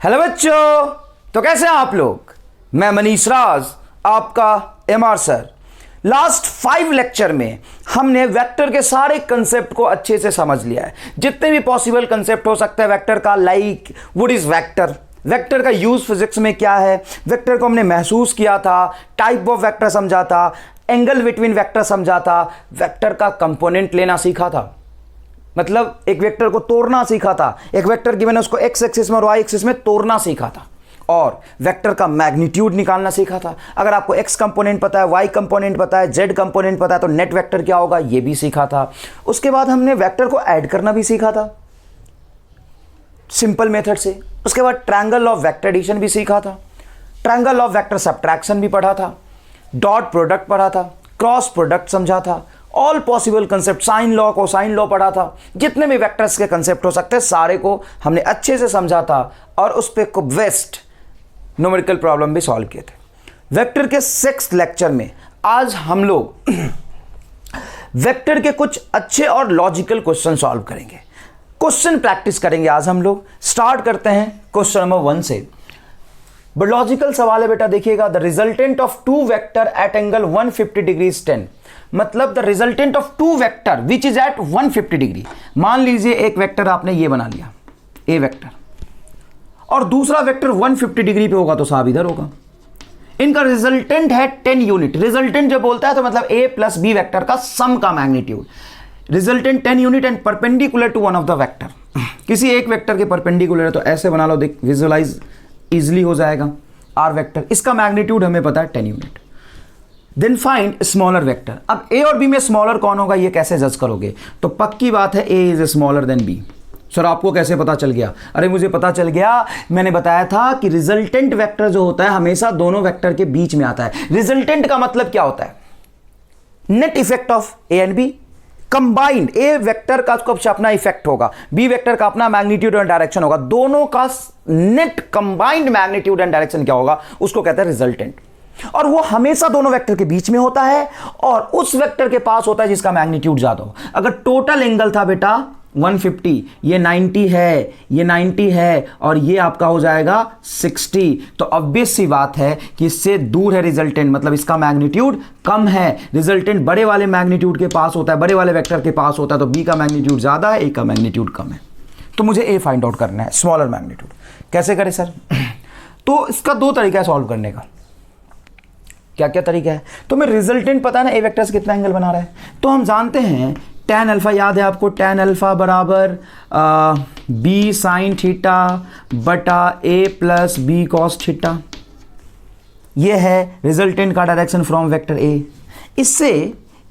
Hello बच्चों, तो कैसे हैं आप लोग। मैं मनीष राज, आपका एमआर सर। लास्ट 5 लेक्चर में हमने वेक्टर के सारे कंसेप्ट को अच्छे से समझ लिया है। जितने भी पॉसिबल कंसेप्ट हो सकते हैं वेक्टर का, like what is vector, vector का यूज फिजिक्स में क्या है, वेक्टर को हमने महसूस किया था, टाइप ऑफ वेक्टर समझा था, एंगल बिटवीन वेक्टर समझा था, वेक्टर का कंपोनेंट लेना सीखा था, मतलब एक वेक्टर को तोड़ना सीखा था। एक वेक्टर की मैंने उसको एक्स एक्सिस में और वाई एक्सिस में तोड़ना सीखा था, और वेक्टर का मैग्नीट्यूड निकालना सीखा था। अगर आपको एक्स कंपोनेंट पता है, वाई कंपोनेंट पता है, जेड कंपोनेंट पता है, तो नेट वेक्टर क्या होगा ये भी सीखा था। उसके बाद हमने वेक्टर को ऐड करना भी सीखा था सिंपल मेथड से। उसके बाद ट्रायंगल ऑफ वेक्टर एडिशन भी सीखा था, ट्रायंगल ऑफ वेक्टर सब्ट्रैक्शन भी पढ़ा था, डॉट प्रोडक्ट पढ़ा था, क्रॉस प्रोडक्ट समझा था, all possible concept, sine law को साइन लॉ पढ़ा था। जितने भी वेक्टर्स के कंसेप्ट हो सकते हैं सारे को हमने अच्छे से समझा था, और उस पर को बेस्ट न्यूमेरिकल प्रॉब्लम भी सॉल्व किए थे। वेक्टर के 6th लेक्चर में आज हम लोग वेक्टर के कुछ अच्छे और लॉजिकल क्वेश्चन सॉल्व करेंगे, क्वेश्चन प्रैक्टिस करेंगे। आज हम लोग स्टार्ट करते हैं क्वेश्चन नंबर 1 से। बट लॉजिकल सवाल है बेटा, देखिएगा। The resultant of 2 vector at angle 150 degrees 10, मतलब the resultant of 2 vector which is at 150 degree. मान लीजिए एक वेक्टर आपने ये बना लिया ए वेक्टर, और दूसरा वेक्टर 150 डिग्री पे होगा तो साहब इधर होगा। इनका रिजल्टेंट है 10 यूनिट। रिजल्टेंट जब बोलता है तो मतलब ए प्लस बी वेक्टर का सम का magnitude. Resultant 10 unit and perpendicular to one of the vector. किसी एक वेक्टर के परपेंडिकुलर है तो ऐसे बना लो, देख विजुअलाइज इजिली हो जाएगा। आर वेक्टर, इसका मैग्नीट्यूड हमें पता है 10 unit. Then find smaller vector. अब ए और बी में स्मॉलर कौन होगा ये कैसे जज करोगे, तो पक्की बात है A is smaller than B. Sir आपको कैसे पता चल गया? अरे मुझे पता चल गया, मैंने बताया था कि रिजल्टेंट वेक्टर जो होता है हमेशा दोनों वेक्टर के बीच में आता है। रिजल्टेंट का मतलब क्या होता है? Net effect of A and B combined. A vector का कुछ अपना इफेक्ट होगा, बी वेक्टर का अपना मैग्नीट्यूड और डायरेक्शन होगा, दोनों का net combined magnitude and direction क्या होगा उसको कहते हैं रिजल्टेंट। और वो हमेशा दोनों वेक्टर के बीच में होता है और उस वेक्टर के पास होता है जिसका मैग्नीट्यूड ज्यादा हो। अगर टोटल एंगल था बेटा 150, ये 90 है, ये 90 है, और ये आपका हो जाएगा 60, तो ऑब्वियस सी बात है कि इससे दूर है रिजल्टेंट, मतलब इसका मैग्नीट्यूड कम है। रिजल्टेंट बड़े वाले मैग्नीट्यूड के पास होता है, बड़े वाले वेक्टर के पास होता है, तो बी का मैग्नीट्यूड ज्यादा है, ए का मैग्नीट्यूड कम है। तो मुझे ए फाइंड आउट करना है, स्मॉलर मैग्नीट्यूड। कैसे करें सर? तो इसका 2 तरीका है सॉल्व करने का। क्या क्या तरीका है? तो मैं रिजल्टेंट पता है ना ए वेक्टर से कितना एंगल बना रहा है, तो हम जानते हैं tan अल्फा, याद है आपको, tan अल्फा बराबर बी साइन थीटा बटा a plus b cos theta. ये है रिजल्टेंट का डायरेक्शन फ्रॉम वेक्टर ए। इससे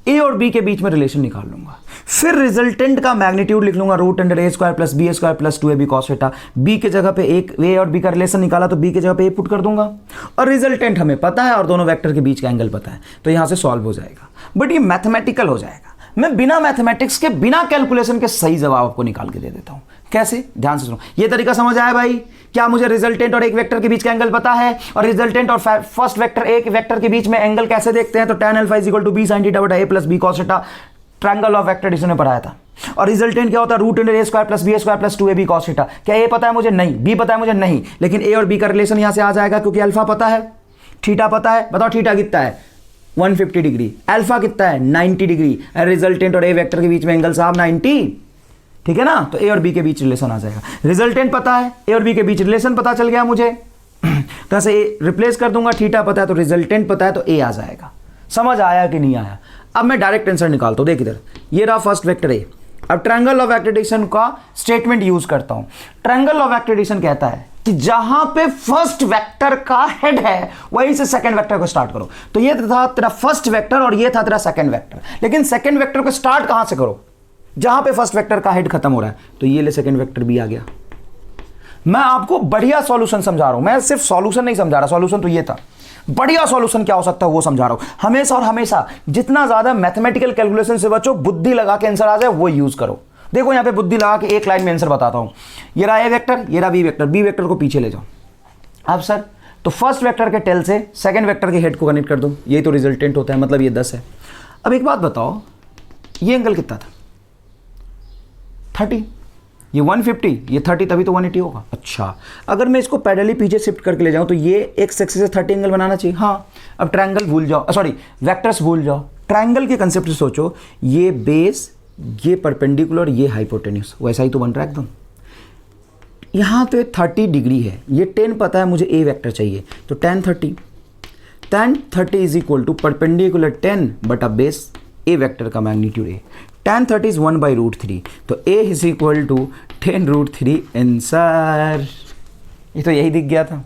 ए और बी के बीच में रिलेशन निकाल लूंगा, फिर रिजल्टेंट का मैग्नीट्यूड लिख लूंगा root under a square plus b square plus 2ab cos theta. B के जगह पे एक ए और बी का रिलेशन निकाला तो बी के जगह पे ए पुट कर दूंगा, और रिजल्टेंट हमें पता है और दोनों वेक्टर के बीच का एंगल पता है, तो यहां से सॉल्व हो जाएगा। बट ये मैथमेटिकल हो जाएगा। मैं बिना मैथमेटिक्स के, बिना कैलकुलेशन के सही जवाब आपको निकाल के दे देता हूं। कैसे? ध्यान से सुनो। ये तरीका समझ आया भाई? क्या मुझे रिजल्टेंट और एक वेक्टर के बीच का एंगल पता है, और रिजल्टेंट और फर्स्ट वेक्टर एक वेक्टर के बीच में एंगल कैसे देखते हैं? तो tan alpha is equal to b sine theta बटा a plus b cos theta, triangle of vector addition में पढ़ाया था। और रिजल्टेंट क्या होता है? Root under a square plus b square plus 2ab cos theta. क्या ए पता है मुझे? नहीं। बी पता है मुझे? नहीं। लेकिन ए और बी का रिलेशन यहां से आ जाएगा क्योंकि अल्फा पता है, थीटा पता है। बताओ थीटा कितना है? 150 डिग्री। अल्फा कितना है? 90 डिग्री। रिजल्टेंट और ए वेक्टर के बीच में एंगल साहब 90, ठीक है ना? तो ए और बी के बीच रिलेशन आ जाएगा। रिजल्टेंट पता है, ए और बी के बीच रिलेशन पता चल गया मुझे, तो ऐसे ए रिप्लेस कर दूंगा। थीटा पता है तो रिजल्टेंट पता है तो ए आ जाएगा। समझ आया कि नहीं आया? अब मैं डायरेक्ट आंसर निकालता हूं। देख इधर, ये रहा फर्स्ट वेक्टर ए। अब ट्रायंगल ऑफ वेक्टर एडिशन का स्टेटमेंट यूज करता हूं। ट्रायंगल ऑफ वेक्टर एडिशन कहता है कि जहां पे फर्स्ट वेक्टर का हेड है वहीं से सेकंड वेक्टर को स्टार्ट करो। तो ये था तेरा फर्स्ट वेक्टर और ये था तेरा सेकंड वेक्टर, लेकिन सेकंड वेक्टर को स्टार्ट कहां से करो? जहां पे फर्स्ट वेक्टर का हेड खत्म हो रहा है। तो ये ले सेकंड वेक्टर भी आ गया। मैं आपको बढ़िया सॉल्यूशन समझा रहा हूं, मैं सिर्फ सॉल्यूशन नहीं समझा रहा, सॉल्यूशन तो ये था। बढ़िया सॉल्यूशन क्या हो सकता है वो समझा रहा हूं। हमेशा और हमेशा जितना ज्यादा मैथमेटिकल कैलकुलेशन से बचो, बुद्धि लगा के आंसर आ जाए वो यूज करो। देखो यहां पे बुद्धि लगा के एक लाइन में आंसर बताता हूं। ये रहा ए वेक्टर, ये रहा बी वेक्टर, बी वेक्टर को पीछे ले जाओ। अब सर तो फर्स्ट वेक्टर के टेल से सेकंड वेक्टर के हेड को कनेक्ट कर दो, यही तो रिजल्टेंट होता है, मतलब ये 10 है। अब एक बात बताओ, ये एंगल कितना था? 30। ये 150, ये 30, तभी तो 180 होगा। अच्छा, अगर मैं इसको पैरेलली पीछे शिफ्ट करके ले जाऊं तो ये एक्स एक्सिस से 30 एंगल बनाना चाहिए। हाँ, अब ट्रायंगल भूल जाओ, सॉरी वेक्टर्स भूल जाओ, ट्रायंगल के कंसेप्ट से सोचो, ये बेस, ये परपेंडिकुलर, ये हाइपोटेन्यूस, वैसा ही तो बन रहा है एकदम। यहाँ तो 30 डिग्री है, ये 10 पता है मुझे, ए वेक्टर चाहिए, तो tan 30 is equal to perpendicular 10 बटा बेस ए वेक्टर का मैग्नीट्यूड ए। tan 30 इज 1/√3, तो a is equal to 10√3 answer. ये तो यही दिख गया था।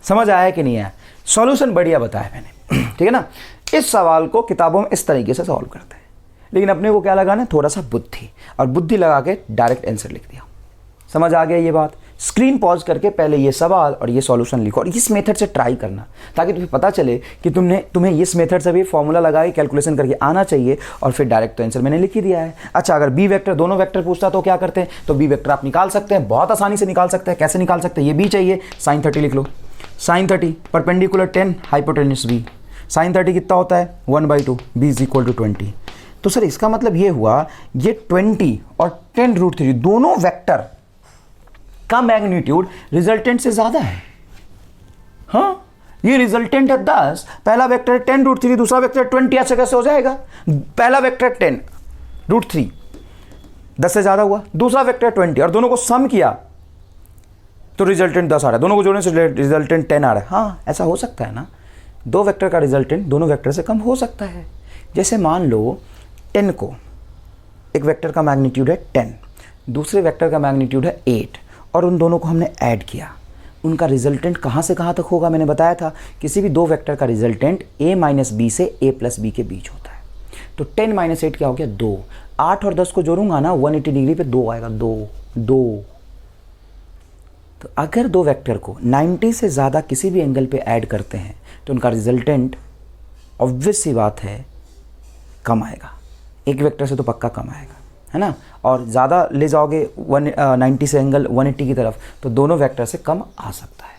समझ आया कि नहीं आया? सॉल्यूशन बढ़िया बताया मैंने, ठीक है ना। इस सवाल को किताबों में इस तरीके से सॉल्व करते हैं, लेकिन अपने को क्या लगाना है, थोड़ा सा बुद्धि, और बुद्धि लगा के डायरेक्ट आंसर लिख दिया। समझ आ गया ये बात? स्क्रीन पॉज करके पहले ये सवाल और ये सॉल्यूशन लिखो, और इस मेथड से ट्राई करना, ताकि तुम्हें पता चले कि तुम्हें इस मेथड से भी फॉर्मूला लगा के कैलकुलेशन करके आना चाहिए, और फिर डायरेक्ट तो आंसर मैंने लिख ही दिया है। अच्छा, अगर बी वेक्टर, दोनों वेक्टर पूछता तो क्या करते हैं, तो बी वेक्टर आप निकाल सकते हैं, बहुत आसानी से निकाल सकते हैं। कैसे निकाल सकते हैं? ये बी चाहिए, sin 30 लिख लो, sin 30 perpendicular 10 hypotenuse B, sin 30 कितना होता है 1/2, b इज इक्वल टू 20। तो सर इसका मतलब ये हुआ, ये 20 और 10√3 दोनों वेक्टर का मैग्नीट्यूड रिजल्टेंट से ज्यादा है। हाँ, ये रिजल्टेंट है 10, पहला वेक्टर 10√3, दूसरा वेक्टर 20, ऐसे कैसे हो जाएगा? पहला वेक्टर 10√3 10 से ज्यादा हुआ, दूसरा वेक्टर 20, और दोनों को सम किया तो रिजल्टेंट 10 आ रहा है, दोनों को जोड़ने से रिजल्टेंट 10 आ रहा है। हाँ, ऐसा हो सकता है ना, दो वेक्टर का रिजल्टेंट दोनों वेक्टर से कम हो सकता है। जैसे मान लो 10 को, एक वेक्टर का मैग्नीट्यूड है 10, दूसरे वेक्टर का मैग्नीट्यूड है 8, और उन दोनों को हमने ऐड किया, उनका रिजल्टेंट कहाँ से कहाँ तक होगा? मैंने बताया था, किसी भी दो वेक्टर का रिजल्टेंट a - b से a + b के बीच होता है। तो 10 - 8 क्या हो गया? 2। 8 और 10 को जोड़ूंगा ना, 180 डिग्री पे 2 आएगा, 2। तो अगर दो वेक्टर को 90 से ज़्यादा किसी भी एंगल पे ऐड करते हैं तो उनका रिजल्टेंट ऑब्वियस सी बात है कम आएगा, एक वेक्टर से तो पक्का कम आएगा, है ना। और ज़्यादा ले जाओगे 90 से एंगल 180 की तरफ, तो दोनों वेक्टर से कम आ सकता है।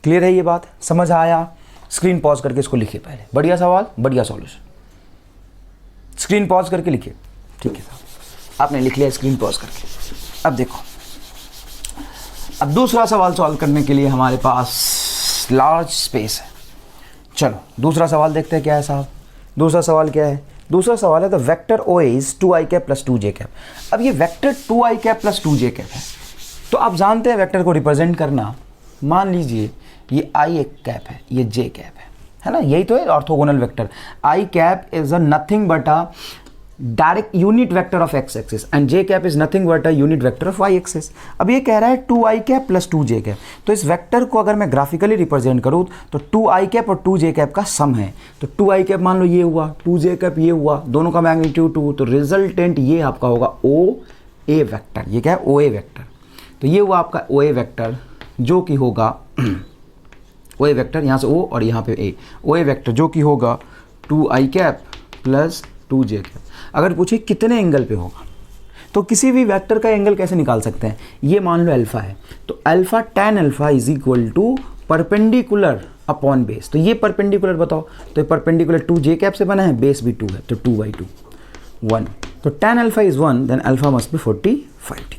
क्लियर है ये बात? समझ आया? स्क्रीन पॉज करके इसको लिखिए पहले, बढ़िया सवाल, बढ़िया सॉल्यूशन। स्क्रीन पॉज करके लिखिए, ठीक है साहब, आपने लिख लिया स्क्रीन पॉज करके। अब देखो, अब दूसरा सवाल सॉल्व करने के लिए हमारे पास लार्ज स्पेस है। चलो दूसरा सवाल देखते हैं क्या है साहब। दूसरा सवाल क्या है? दूसरा सवाल है the vector OA is 2i cap plus 2j cap. अब ये vector 2i cap plus 2j cap है, तो आप जानते हैं वेक्टर को रिप्रेजेंट करना। मान लीजिए ये i एक कैप है, ये j कैप है ना, यही तो है orthogonal vector. i cap is a nothing but a direct unit vector of x axis and j cap is nothing but a unit vector of y axis. अब ये कह रहा है 2i cap plus 2j cap, तो इस vector को अगर मैं ग्राफिकली रिप्रेजेंट करूँ तो 2i कैप और 2j कैप का सम है। तो 2i कैप मान लो ये हुआ, 2j कैप ये हुआ, दोनों का मैग्नीट्यूड 2, तो रिजल्टेंट ये आपका होगा OA वेक्टर। ये क्या है? OA vector. तो ये हुआ आपका OA वेक्टर, जो कि होगा OA वेक्टर, यहाँ से O और यहाँ पे A, OA वेक्टर जो कि होगा 2i cap plus 2j cap. अगर पूछे कितने एंगल पे होगा, तो किसी भी वेक्टर का एंगल कैसे निकाल सकते हैं? ये मान लो अल्फा है, तो alpha tan alpha is equal to perpendicular upon base. तो ये परपेंडिकुलर बताओ, तो ये परपेंडिकुलर 2j कैप से बना है, बेस भी 2 है, तो 2/2 1। तो tan alpha is 1, then alpha must be 45 degree.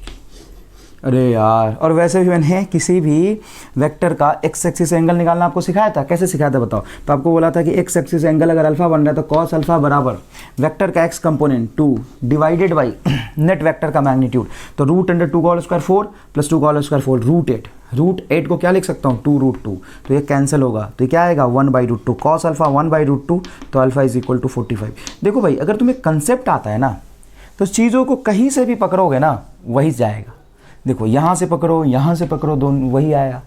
अरे यार, और वैसे भी मैंने किसी भी वेक्टर का एक्स एक्सिस से एंगल निकालना आपको सिखाया था। कैसे सिखाया था बताओ? तो आपको बोला था कि एक्स एक्सिस एंगल अगर अल्फा बन रहा है तो कॉस अल्फा बराबर वेक्टर का x component 2 divided by net vector का मैग्नीट्यूड। तो √2 का होल स्क्वायर 4 प्लस 2 का होल स्क्वायर 4, √8 को क्या लिख सकता हूँ? 2√2। तो ये कैंसिल होगा, तो क्या आएगा? 1/√2 कॉस अल्फा 1/√2, तो अल्फा इज इक्वल टू 45। देखो भाई, अगर तुम्हें कंसेप्ट आता है ना, तो चीज़ों को कहीं से भी पकड़ोगे ना वही जाएगा। देखो यहाँ से पकड़ो, यहाँ से पकड़ो, दोनों वही आया।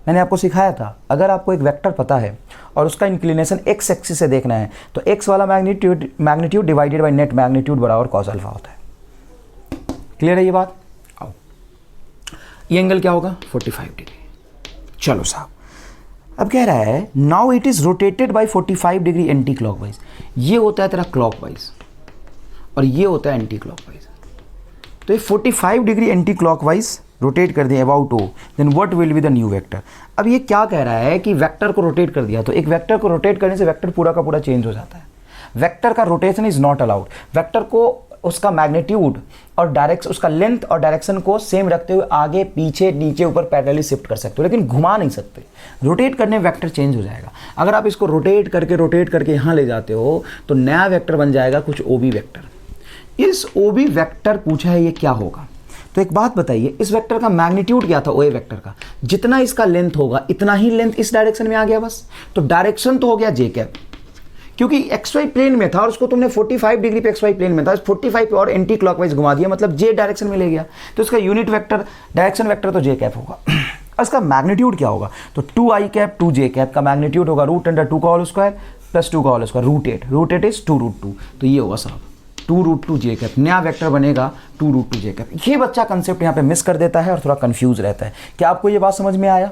मैंने आपको सिखाया था, अगर आपको एक वेक्टर पता है और उसका इंक्लिनेशन एक्स एक्सिस से देखना है, तो एक्स वाला magnitude divided by net magnitude बराबर कॉस अल्फा होता है। क्लियर है ये बात? आओ, ये एंगल क्या होगा? 45 डिग्री। चलो साहब, अब कह रहा है now it is rotated bye 45 degree anti clockwise. ये होता है तेरा क्लॉकवाइज और ये होता है एंटी क्लॉकवाइज। तो ये 45 डिग्री एंटी क्लॉकवाइज रोटेट कर दिया about O, then what will be the new vector. अब ये क्या कह रहा है कि वेक्टर को रोटेट कर दिया, तो एक वेक्टर को रोटेट करने से वेक्टर पूरा का पूरा चेंज हो जाता है। वेक्टर का rotation is not allowed. Vector को उसका मैग्नीट्यूड और डायरेक्शन, उसका लेंथ और डायरेक्शन को सेम रखते हुए आगे पीछे नीचे ऊपर पैरेलली शिफ्ट कर सकते हो, लेकिन घुमा नहीं सकते। रोटेट करने में वेक्टर चेंज हो जाएगा। अगर आप इसको रोटेट करके यहाँ ले जाते हो तो नया वेक्टर बन जाएगा कुछ ओबी वेक्टर। इस ओबी वेक्टर पूछा है ये क्या होगा। तो एक बात बताइए, इस वेक्टर का मैग्नीट्यूड क्या था ओए वेक्टर का, जितना इसका लेंथ होगा इतना ही लेंथ इस डायरेक्शन में आ गया बस। तो डायरेक्शन तो हो गया जे कैप, क्योंकि एक्स वाई प्लेन में था और उसको तुमने 45 डिग्री पे एक्स वाई प्लेन में था, 45 पे और एंटी क्लॉकवाइज घुमा दिया, मतलब जे डायरेक्शन में ले गया। तो इसका यूनिट वेक्टर डायरेक्शन वेक्टर तो जे कैप होगा। और इसका मैग्नीट्यूड क्या होगा, तो 2i कैप 2j कैप का मैग्नीट्यूड होगा √2 का होल स्क्वायर प्लस 2 का होल स्क्वायर √8 इज 2√2। तो ये होगा साहब 2√2j कैप, नया वेक्टर बनेगा 2√2j कैप। ये बच्चा कंसेप्ट यहाँ पे मिस कर देता है और थोड़ा कंफ्यूज रहता है। क्या आपको ये बात समझ में आया?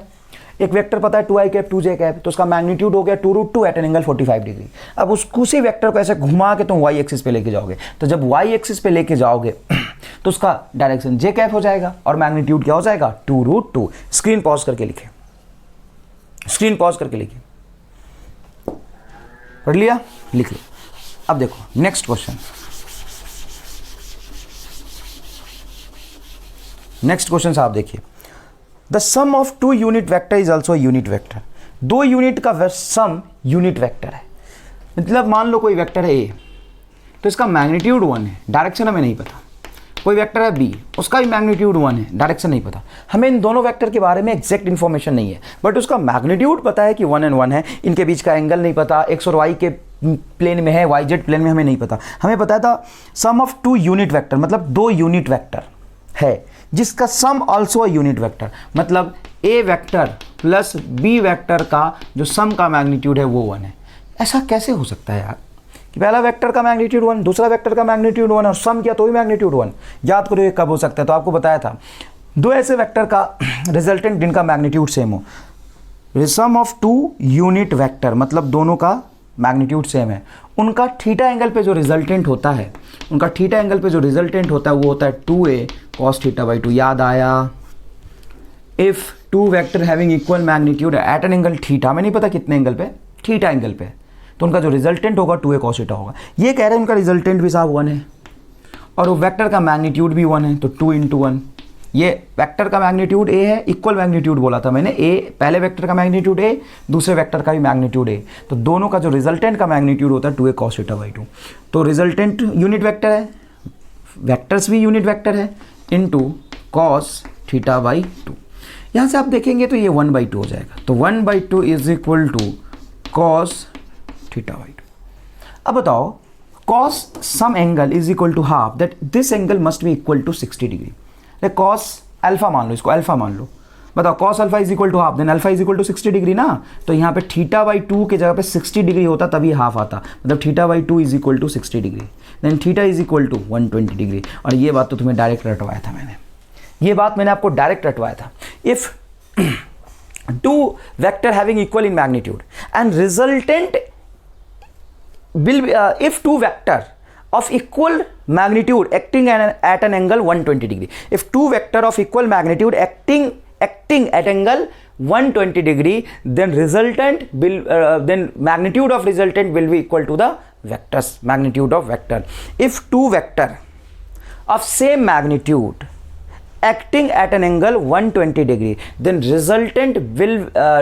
एक वेक्टर पता है 2i कैप 2j कैप, तो उसका मैग्नीट्यूड हो गया 2√2 एट एन एंगल 45 डिग्री। अब उसी वेक्टर को ऐसे घुमा के तुम वाई एक्सिस पे लेके जाओगे, तो जब वाई एक्सिस पे लेके जाओगे तो उसका डायरेक्शन j कैप हो जाएगा और मैग्नीट्यूड क्या हो जाएगा 2√2। स्क्रीन पॉज करके लिखे, स्क्रीन पॉज करके लिखे, पढ़ लिया, लिख लो। अब देखो नेक्स्ट क्वेश्चन, नेक्स्ट क्वेश्चन आप देखिए, the sum of 2 unit vector is also unit vector. 2 unit का सम यूनिट वेक्टर है। मतलब मान लो कोई वेक्टर है ए, तो इसका मैग्नीट्यूड 1 है, डायरेक्शन हमें नहीं पता। कोई वेक्टर है बी, उसका भी मैग्नीट्यूड 1 है, डायरेक्शन नहीं पता। हमें इन दोनों वेक्टर के बारे में एग्जैक्ट इन्फॉर्मेशन नहीं है, बट उसका मैग्नीट्यूड पता है कि 1 and 1 है। इनके बीच का एंगल नहीं पता, एक्स और वाई के प्लेन में है, वाई जेड प्लेन में हमें नहीं पता। हमें पता था सम ऑफ 2 यूनिट वेक्टर, मतलब 2 यूनिट वेक्टर है जिसका सम ऑल्सो यूनिट वेक्टर, मतलब A vector plus B vector का जो सम का मैग्नीट्यूड है वो 1 है। ऐसा कैसे हो सकता है यार कि पहला वेक्टर का मैग्नीट्यूड 1, दूसरा वेक्टर का मैग्नीट्यूड 1 और सम किया तो भी मैग्नीट्यूड 1? याद करो ये कब हो सकता है। तो आपको बताया था 2 ऐसे वेक्टर का रिजल्टेंट जिनका मैग्नीट्यूड सेम हो, सम ऑफ 2 यूनिट वेक्टर मतलब दोनों का मैग्नीट्यूड सेम है, उनका थीटा एंगल पे जो रिजल्टेंट होता है, उनका थीटा एंगल पे जो रिजल्टेंट होता है वो होता है 2a cos θ/2। याद आया? If 2 vector having equal magnitude at an angle theta, में नहीं पता कितने एंगल पे, थीटा एंगल पे, तो उनका जो रिजल्टेंट होगा 2a cos θ होगा। ये कह रहे हैं उनका रिजल्टेंट भी साहब 1 है और वो वेक्टर का मैग्नीट्यूड भी 1 है, तो 2 × 1। ये वेक्टर का मैग्नीट्यूड a है, इक्वल मैग्नीट्यूड बोला था मैंने, a पहले वेक्टर का मैग्नीट्यूड a, दूसरे वेक्टर का भी मैग्नीट्यूड a, तो दोनों का जो रिजल्टेंट का मैग्नीट्यूड होता है 2a cos θ/2। तो रिजल्टेंट यूनिट वेक्टर है, वेक्टर्स भी यूनिट वेक्टर है, इनटू cos θ/2। यहाँ से आप देखेंगे तो ये 1/2 हो जाएगा, तो 1/2 इज इक्वल टू cos θ/2। अब बताओ cos sum angle is equal to half, that this angle must be equal to 60 degree. Cos alpha मान लो, इसको अल्फा मान लो, बताओ cos alpha is equal to half, then alpha is equal to 60 degree ना। तो यहाँ पे θ/2 के जगह पे 60 डिग्री होता तभी हाफ आता, मतलब θ/2 is equal to 60 degree, then theta is equal to 120 degree. और ये बात तो तुम्हें डायरेक्ट रटवाया था मैंने, ये बात मैंने आपको डायरेक्ट रटवाया था। If 2 vector having equal in magnitude and resultant will if 2 vector of equal magnitude acting at an angle 120 degree, if 2 vector of equal magnitude acting at angle 120 degree, then resultant will then magnitude of resultant will be equal to the vectors magnitude of vector. If 2 vector of same magnitude acting at an angle 120 degree, then resultant will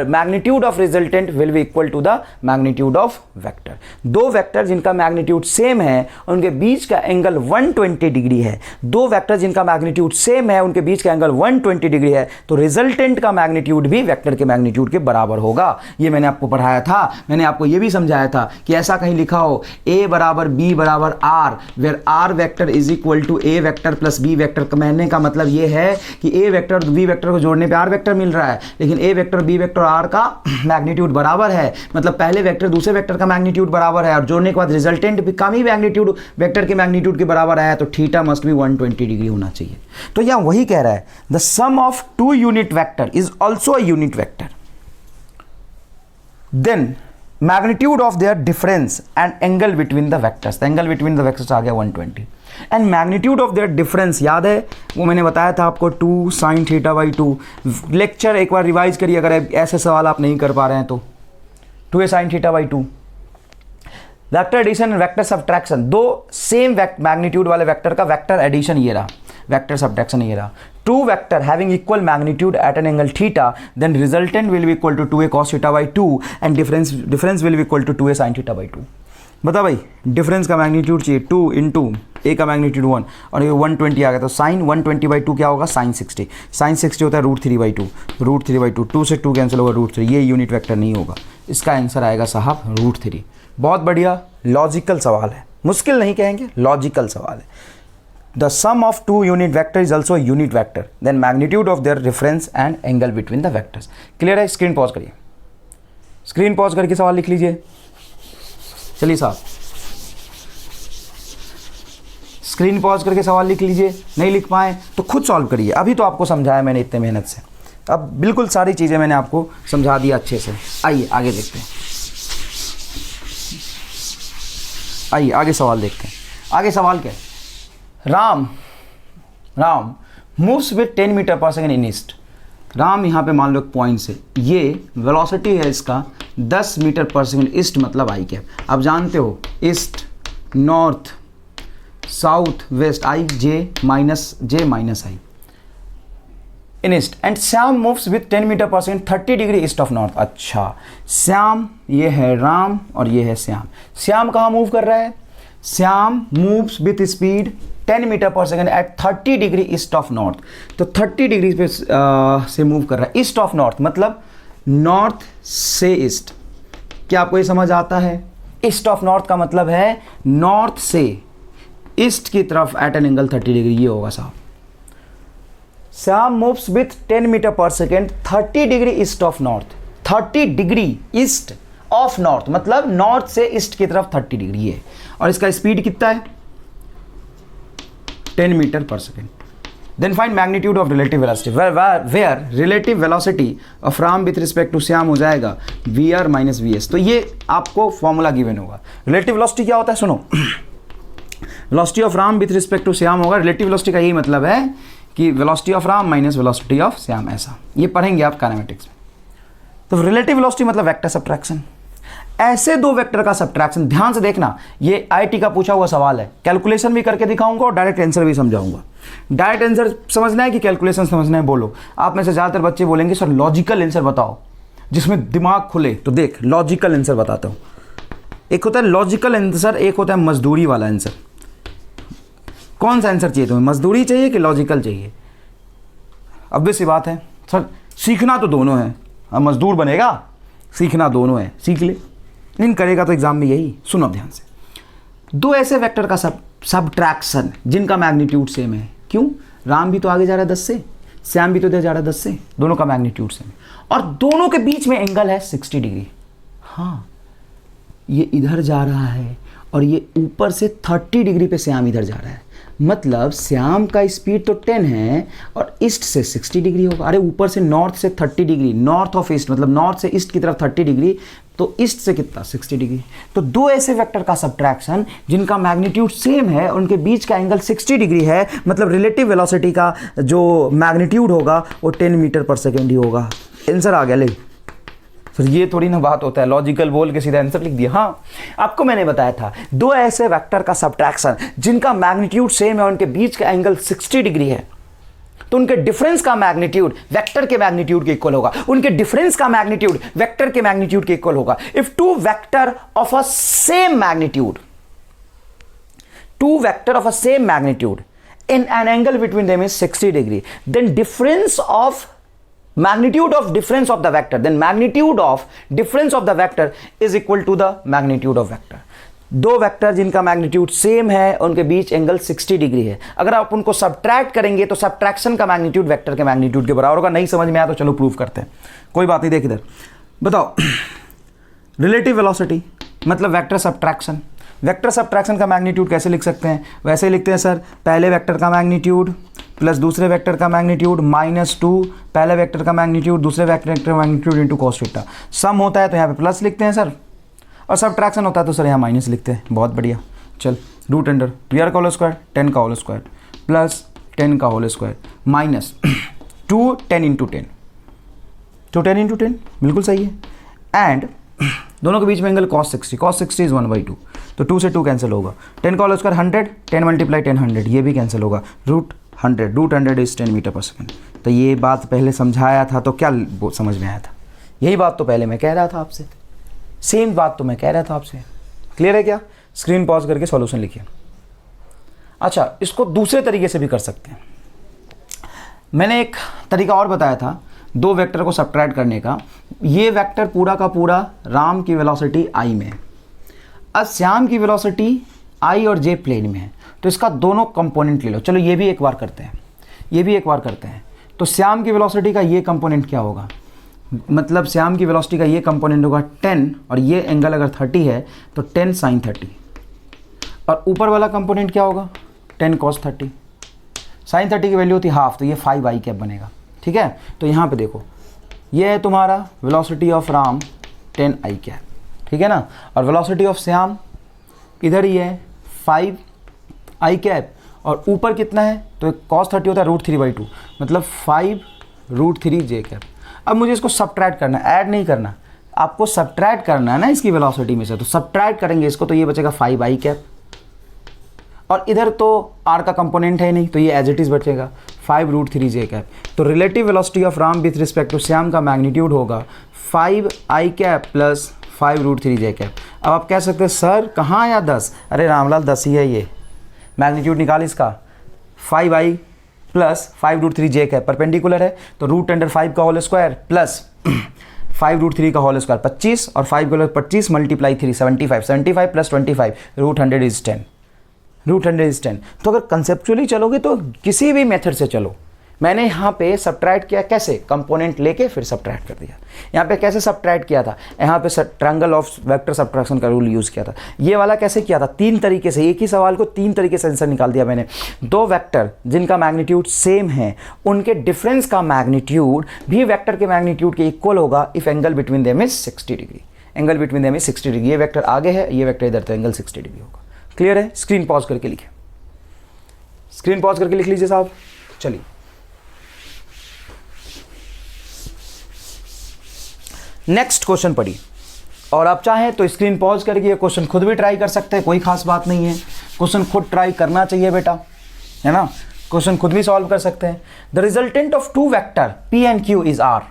magnitude of resultant will be equal to the magnitude of vector। दो vector जिनका magnitude same है उनके बीच का angle 120 degree है, दो vector जिनका magnitude same है उनके बीच का एंगल 120 डिग्री है, तो रिजल्टेंट का मैग्नीट्यूड भी वेक्टर के मैग्नीट्यूड के बराबर होगा। ये मैंने आपको पढ़ाया था, मैंने आपको ये भी समझाया था कि ऐसा कहीं लिखा हो a बराबर b बराबर r, where r vector is equal to a vector plus b vector. कहने का मतलब ये है कि a वेक्टर और b वेक्टर को जोड़ने पे r वेक्टर मिल रहा है, लेकिन a vector b vector r का मैग्नीट्यूड बराबर है, मतलब पहले वेक्टर दूसरे वेक्टर का मैग्नीट्यूड बराबर है और जोड़ने के बाद रिजल्टेंट भी कम ही मैग्नीट्यूड वेक्टर के मैग्नीट्यूड के बराबर आया, तो थीटा मस्ट बी 120 डिग्री होना चाहिए। तो यहाँ वही कह रहा है the sum of 2 unit vector is also a unit vector, then magnitude of their difference and angle between the vectors, angle between the vectors आ गया 120, and magnitude of their difference याद है वो मैंने बताया था आपको 2 sin θ/2। लेक्चर एक बार रिवाइज करिए अगर ऐसे सवाल आप नहीं कर पा रहे हैं तो। 2a sin θ/2 vector addition and vector subtraction, दो सेम मैग्नीट्यूड वाले वेक्टर का वेक्टर एडिशन ये रहा, वेक्टर सब्ट्रैक्शन ये रहा. Two vector having equal magnitude at an angle theta, then resultant will be equal to 2a cos theta by 2 and difference will be equal to 2a sin theta by 2. बता भाई, difference का magnitude चाहिए 2 into ए का magnitude 1 और ये 120 आ गया, तो sign 120 by 2 क्या होगा, साइन 60. साइन 60 होता है √3 बाई 2, √3 बाई 2, 2 से 2 कैंसिल होगा √3, ये यूनिट वेक्टर नहीं होगा, इसका आंसर आएगा साहब √3. बहुत बढ़िया, लॉजिकल सवाल है, मुश्किल नहीं कहेंगे, लॉजिकल सवाल है. The sum of two unit vector is also unit vector, then magnitude of their difference and angle between the vectors. Clear है? स्क्रीन पॉज करिए, स्क्रीन पॉज करके सवाल लिख लीजिए. चलिए साहब, स्क्रीन पॉज करके सवाल लिख लीजिए. नहीं लिख पाए तो खुद सॉल्व करिए, अभी तो आपको समझाया मैंने इतने मेहनत से, अब बिल्कुल सारी चीज़ें मैंने आपको समझा दिया अच्छे से. आइए आगे देखते हैं, आइए आगे सवाल देखते हैं. आगे सवाल क्या है, राम मूव्स विथ 10 मीटर पर सेकेंड इन ईस्ट. राम यहाँ पे मान लो एक पॉइंट से, ये वेलोसिटी है इसका 10 मीटर पर सेकेंड. ईस्ट मतलब आई कैप, आप जानते हो east, north, south, west, I J minus I in east. And Shyam moves with 10 metre पर second 30 degree east of north. अच्छा, श्याम ये है राम और ये है श्याम. श्याम कहाँ मूव कर रहा है, Shyam moves with speed 10 metre पर second at 30 degree east of north. तो 30 डिग्री पे से मूव कर रहा है. ईस्ट ऑफ नॉर्थ मतलब नॉर्थ से ईस्ट. क्या आपको ये समझ आता है? ईस्ट ऑफ नॉर्थ का मतलब है नॉर्थ से ईस्ट की तरफ एट एन एंगल 30 डिग्री, ये होगा साहब. श्याम मूव्स विथ 10 मीटर पर second 30 degree east of north. 30 degree east of north मतलब नॉर्थ से ईस्ट की तरफ 30 डिग्री है. और इसका स्पीड कितना है, 10 मीटर पर second. Then find magnitude of relative velocity, where relative velocity of Ram with respect to Shyam हो जाएगा VR माइनस VS. तो ये आपको फॉर्मूला गिवन होगा. रिलेटिव वेलोसिटी क्या होता है, सुनो. Velocity of Ram with respect to Shyam होगा. रिलेटिव वेलोसिटी का यही मतलब है कि velocity of Ram minus velocity of Shyam, ऐसा ये पढ़ेंगे आप काइनेमेटिक्स में. तो रिलेटिव वेलोसिटी मतलब वेक्टर सब्ट्रैक्शन. ऐसे दो वेक्टर का सब्ट्रैक्शन, ध्यान से देखना, ये IIT का पूछा हुआ सवाल है. कैलकुलेशन भी करके दिखाऊंगा और डायरेक्ट आंसर भी समझाऊंगा. डायरेक्ट आंसर समझना है कि कैलकुलेशन समझना है, बोलो. आप में से ज़्यादातर बच्चे बोलेंगे सर लॉजिकल आंसर बताओ जिसमें दिमाग खुले. तो देख, लॉजिकल आंसर बताता हूँ. एक होता है लॉजिकल आंसर, एक होता है मजदूरी वाला आंसर. कौन सा आंसर चाहिए तुम्हें, मजदूरी चाहिए कि लॉजिकल चाहिए? ऑब्वियस सी बात है सर, सीखना तो दोनों है. अब मजदूर बनेगा, सीखना दोनों है, सीख ले. नहीं करेगा तो एग्जाम में यही. सुनो ध्यान से, दो ऐसे वेक्टर का सब्ट्रैक्शन जिनका मैग्नीट्यूड सेम है. क्यों? राम भी तो आगे जा रहा है 10 से, श्याम भी तो इधर जा रहा है 10 से, दोनों का मैग्नीट्यूड सेम है और दोनों के बीच में एंगल है 60 डिग्री. हाँ, ये इधर जा रहा है और ये ऊपर से 30 डिग्री पे श्याम इधर जा रहा है. मतलब श्याम का स्पीड तो 10 है और ईस्ट से 60 डिग्री होगा. अरे ऊपर से नॉर्थ से 30 डिग्री, नॉर्थ ऑफ ईस्ट मतलब नॉर्थ से ईस्ट की तरफ 30 डिग्री, तो ईस्ट से कितना, 60 डिग्री. तो दो ऐसे वेक्टर का सब्ट्रैक्शन जिनका मैग्नीट्यूड सेम है, उनके बीच का एंगल 60 डिग्री है, मतलब रिलेटिव वेलोसिटी का जो मैग्नीट्यूड होगा वो 10 मीटर पर सेकेंड ही होगा. आंसर आ गया. ले सर, ये थोड़ी ना बात होता है लॉजिकल बोल के सीधा आंसर लिख दिया. हाँ, आपको मैंने बताया था दो ऐसे वेक्टर का सब्ट्रैक्शन जिनका मैग्नीट्यूड सेम है और उनके बीच का एंगल 60 डिग्री है, तो उनके डिफरेंस का मैग्नीट्यूड वेक्टर के मैग्नीट्यूड के इक्वल होगा. उनके डिफरेंस का मैग्नीट्यूड वेक्टर के मैग्नीट्यूड के इक्वल होगा. If two vector of a same magnitude, two vector of a same magnitude in an angle between them is 60 degree, then difference of magnitude of difference of the vector, then magnitude of difference of the vector is equal to the magnitude of vector. दो vector जिनका magnitude same है उनके बीच angle 60 degree है. अगर आप उनको subtract करेंगे तो सब्ट्रैक्शन का मैग्नीट्यूड वेक्टर के मैग्नीट्यूड के बराबर होगा. नहीं समझ में आया तो चलो प्रूव करते हैं, कोई बात नहीं. देख इधर बताओ, रिलेटिव वेलोसिटी मतलब वेक्टर सब्ट्रैक्शन. वेक्टर सब्ट्रैक्शन का मैग्नीट्यूड कैसे लिख सकते हैं? वैसे ही लिखते हैं सर, पहले वेक्टर का मैग्नीट्यूड प्लस दूसरे वेक्टर का मैग्नीट्यूड -2, पहले वेक्टर का मैग्नीट्यूड दूसरे वेक्टर का मैग्नीट्यूड इंटू cos थीटा. सम होता है तो यहाँ पे प्लस लिखते हैं सर, और सब्ट्रैक्शन होता है तो सर यहाँ माइनस लिखते हैं. बहुत बढ़िया. चल, रूट अंडर 2r का होल स्क्वायर 10 का होल स्क्वायर प्लस 10 का होल स्क्वायर माइनस 2 10 इंटू 10, तो 10 इंटू 10 बिल्कुल सही है. एंड दोनों के बीच में एंगल cos 60 इज 1/2, तो 2 से 2 कैंसिल होगा, 10 का होल स्क्वायर 100, 10 मल्टीप्लाई 10 100, ये भी कैंसिल होगा, रूट 100 इज 10 मीटर पर सेकेंड। तो ये बात पहले समझाया था तो क्या समझ में आया था? यही बात तो पहले मैं कह रहा था आपसे, सेम बात तो मैं कह रहा था आपसे। क्लियर है क्या? स्क्रीन पॉज करके सॉल्यूशन लिखिए। अच्छा, इसको दूसरे तरीके से भी कर सकते हैं। मैंने एक तरीका और बताया था दो वेक्टर को सब्ट्रैक्ट करने का। ये वेक्टर पूरा का पूरा राम की वेलोसिटी आई में है, अब श्याम की वेलोसिटी आई और जे प्लेन में है, तो इसका दोनों कंपोनेंट ले लो। चलो ये भी एक बार करते हैं, ये भी एक बार करते हैं। तो श्याम की वेलोसिटी का ये कंपोनेंट क्या होगा, मतलब श्याम की वेलोसिटी का ये कंपोनेंट होगा 10, और ये एंगल अगर 30 है तो 10 sin 30, और ऊपर वाला कंपोनेंट क्या होगा 10 cos 30। sin 30 की वैल्यू होती है हाफ, तो ये 5i कैप बनेगा। ठीक है, तो यहाँ पे देखो ये है तुम्हारा velocity of Ram 10i cap, ठीक है ना, और वेलोसिटी ऑफ श्याम इधर ही है 5i कैप, और ऊपर कितना है तो cos 30 होता है √3/2, मतलब 5√3j कैप। अब मुझे इसको सब्ट्रैक्ट करना है, ऐड नहीं करना, आपको सब्ट्रैक्ट करना है ना इसकी वेलोसिटी में से, तो सब्ट्रैक्ट करेंगे इसको तो ये बचेगा 5i कैप, और इधर तो r का कंपोनेंट है नहीं तो ये एज इट इज़ बचेगा 5√3j कैप। तो relative velocity of Ram with respect to Shyam का मैग्नीट्यूड होगा 5i cap plus 5√3j cap. अब आप कह सकते हैं सर कहाँ आया 10, अरे रामलाल 10 ही है, ये मैग्नीट्यूड निकाल इसका 5i plus 5√3j cap, perpendicular है तो √5 का होल स्क्वायर प्लस 5√3 का होल स्क्वायर 25, और 5 का 25 मल्टीप्लाई 3 75 प्लस 25 √100 इज 10, √100 इज 10। तो अगर कंसेप्चुअली चलोगे तो किसी भी मेथड से चलो, मैंने यहाँ पे सब्ट्रैक्ट किया कैसे, कंपोनेंट लेके फिर सब्ट्रैक्ट कर दिया। यहाँ पे कैसे सब्ट्रैक्ट किया था, यहाँ पे ट्रायंगल ऑफ वेक्टर सब्ट्रैक्शन का रूल यूज़ किया था। ये वाला कैसे किया था, 3 तरीके से, एक ही सवाल को 3 तरीके से आंसर निकाल दिया मैंने। दो वेक्टर जिनका मैग्नीट्यूड सेम है उनके डिफरेंस का मैग्नीट्यूड भी वेक्टर के मैग्नीट्यूड के इक्वल होगा if angle between them is 60 degree, angle between them is 60 degree. ये वेक्टर आगे है, ये वेक्टर इधर, तो एंगल 60 डिग्री होगा। क्लियर है? स्क्रीन पॉज करके लिखिए, स्क्रीन पॉज करके लिख लीजिए साहब। चलिए नेक्स्ट क्वेश्चन पढ़िए, और आप चाहें तो स्क्रीन पॉज करके ये क्वेश्चन खुद भी ट्राई कर सकते हैं, कोई खास बात नहीं है, क्वेश्चन खुद ट्राई करना चाहिए बेटा, है ना, क्वेश्चन खुद भी सॉल्व कर सकते हैं। The resultant of two vector p and q is r,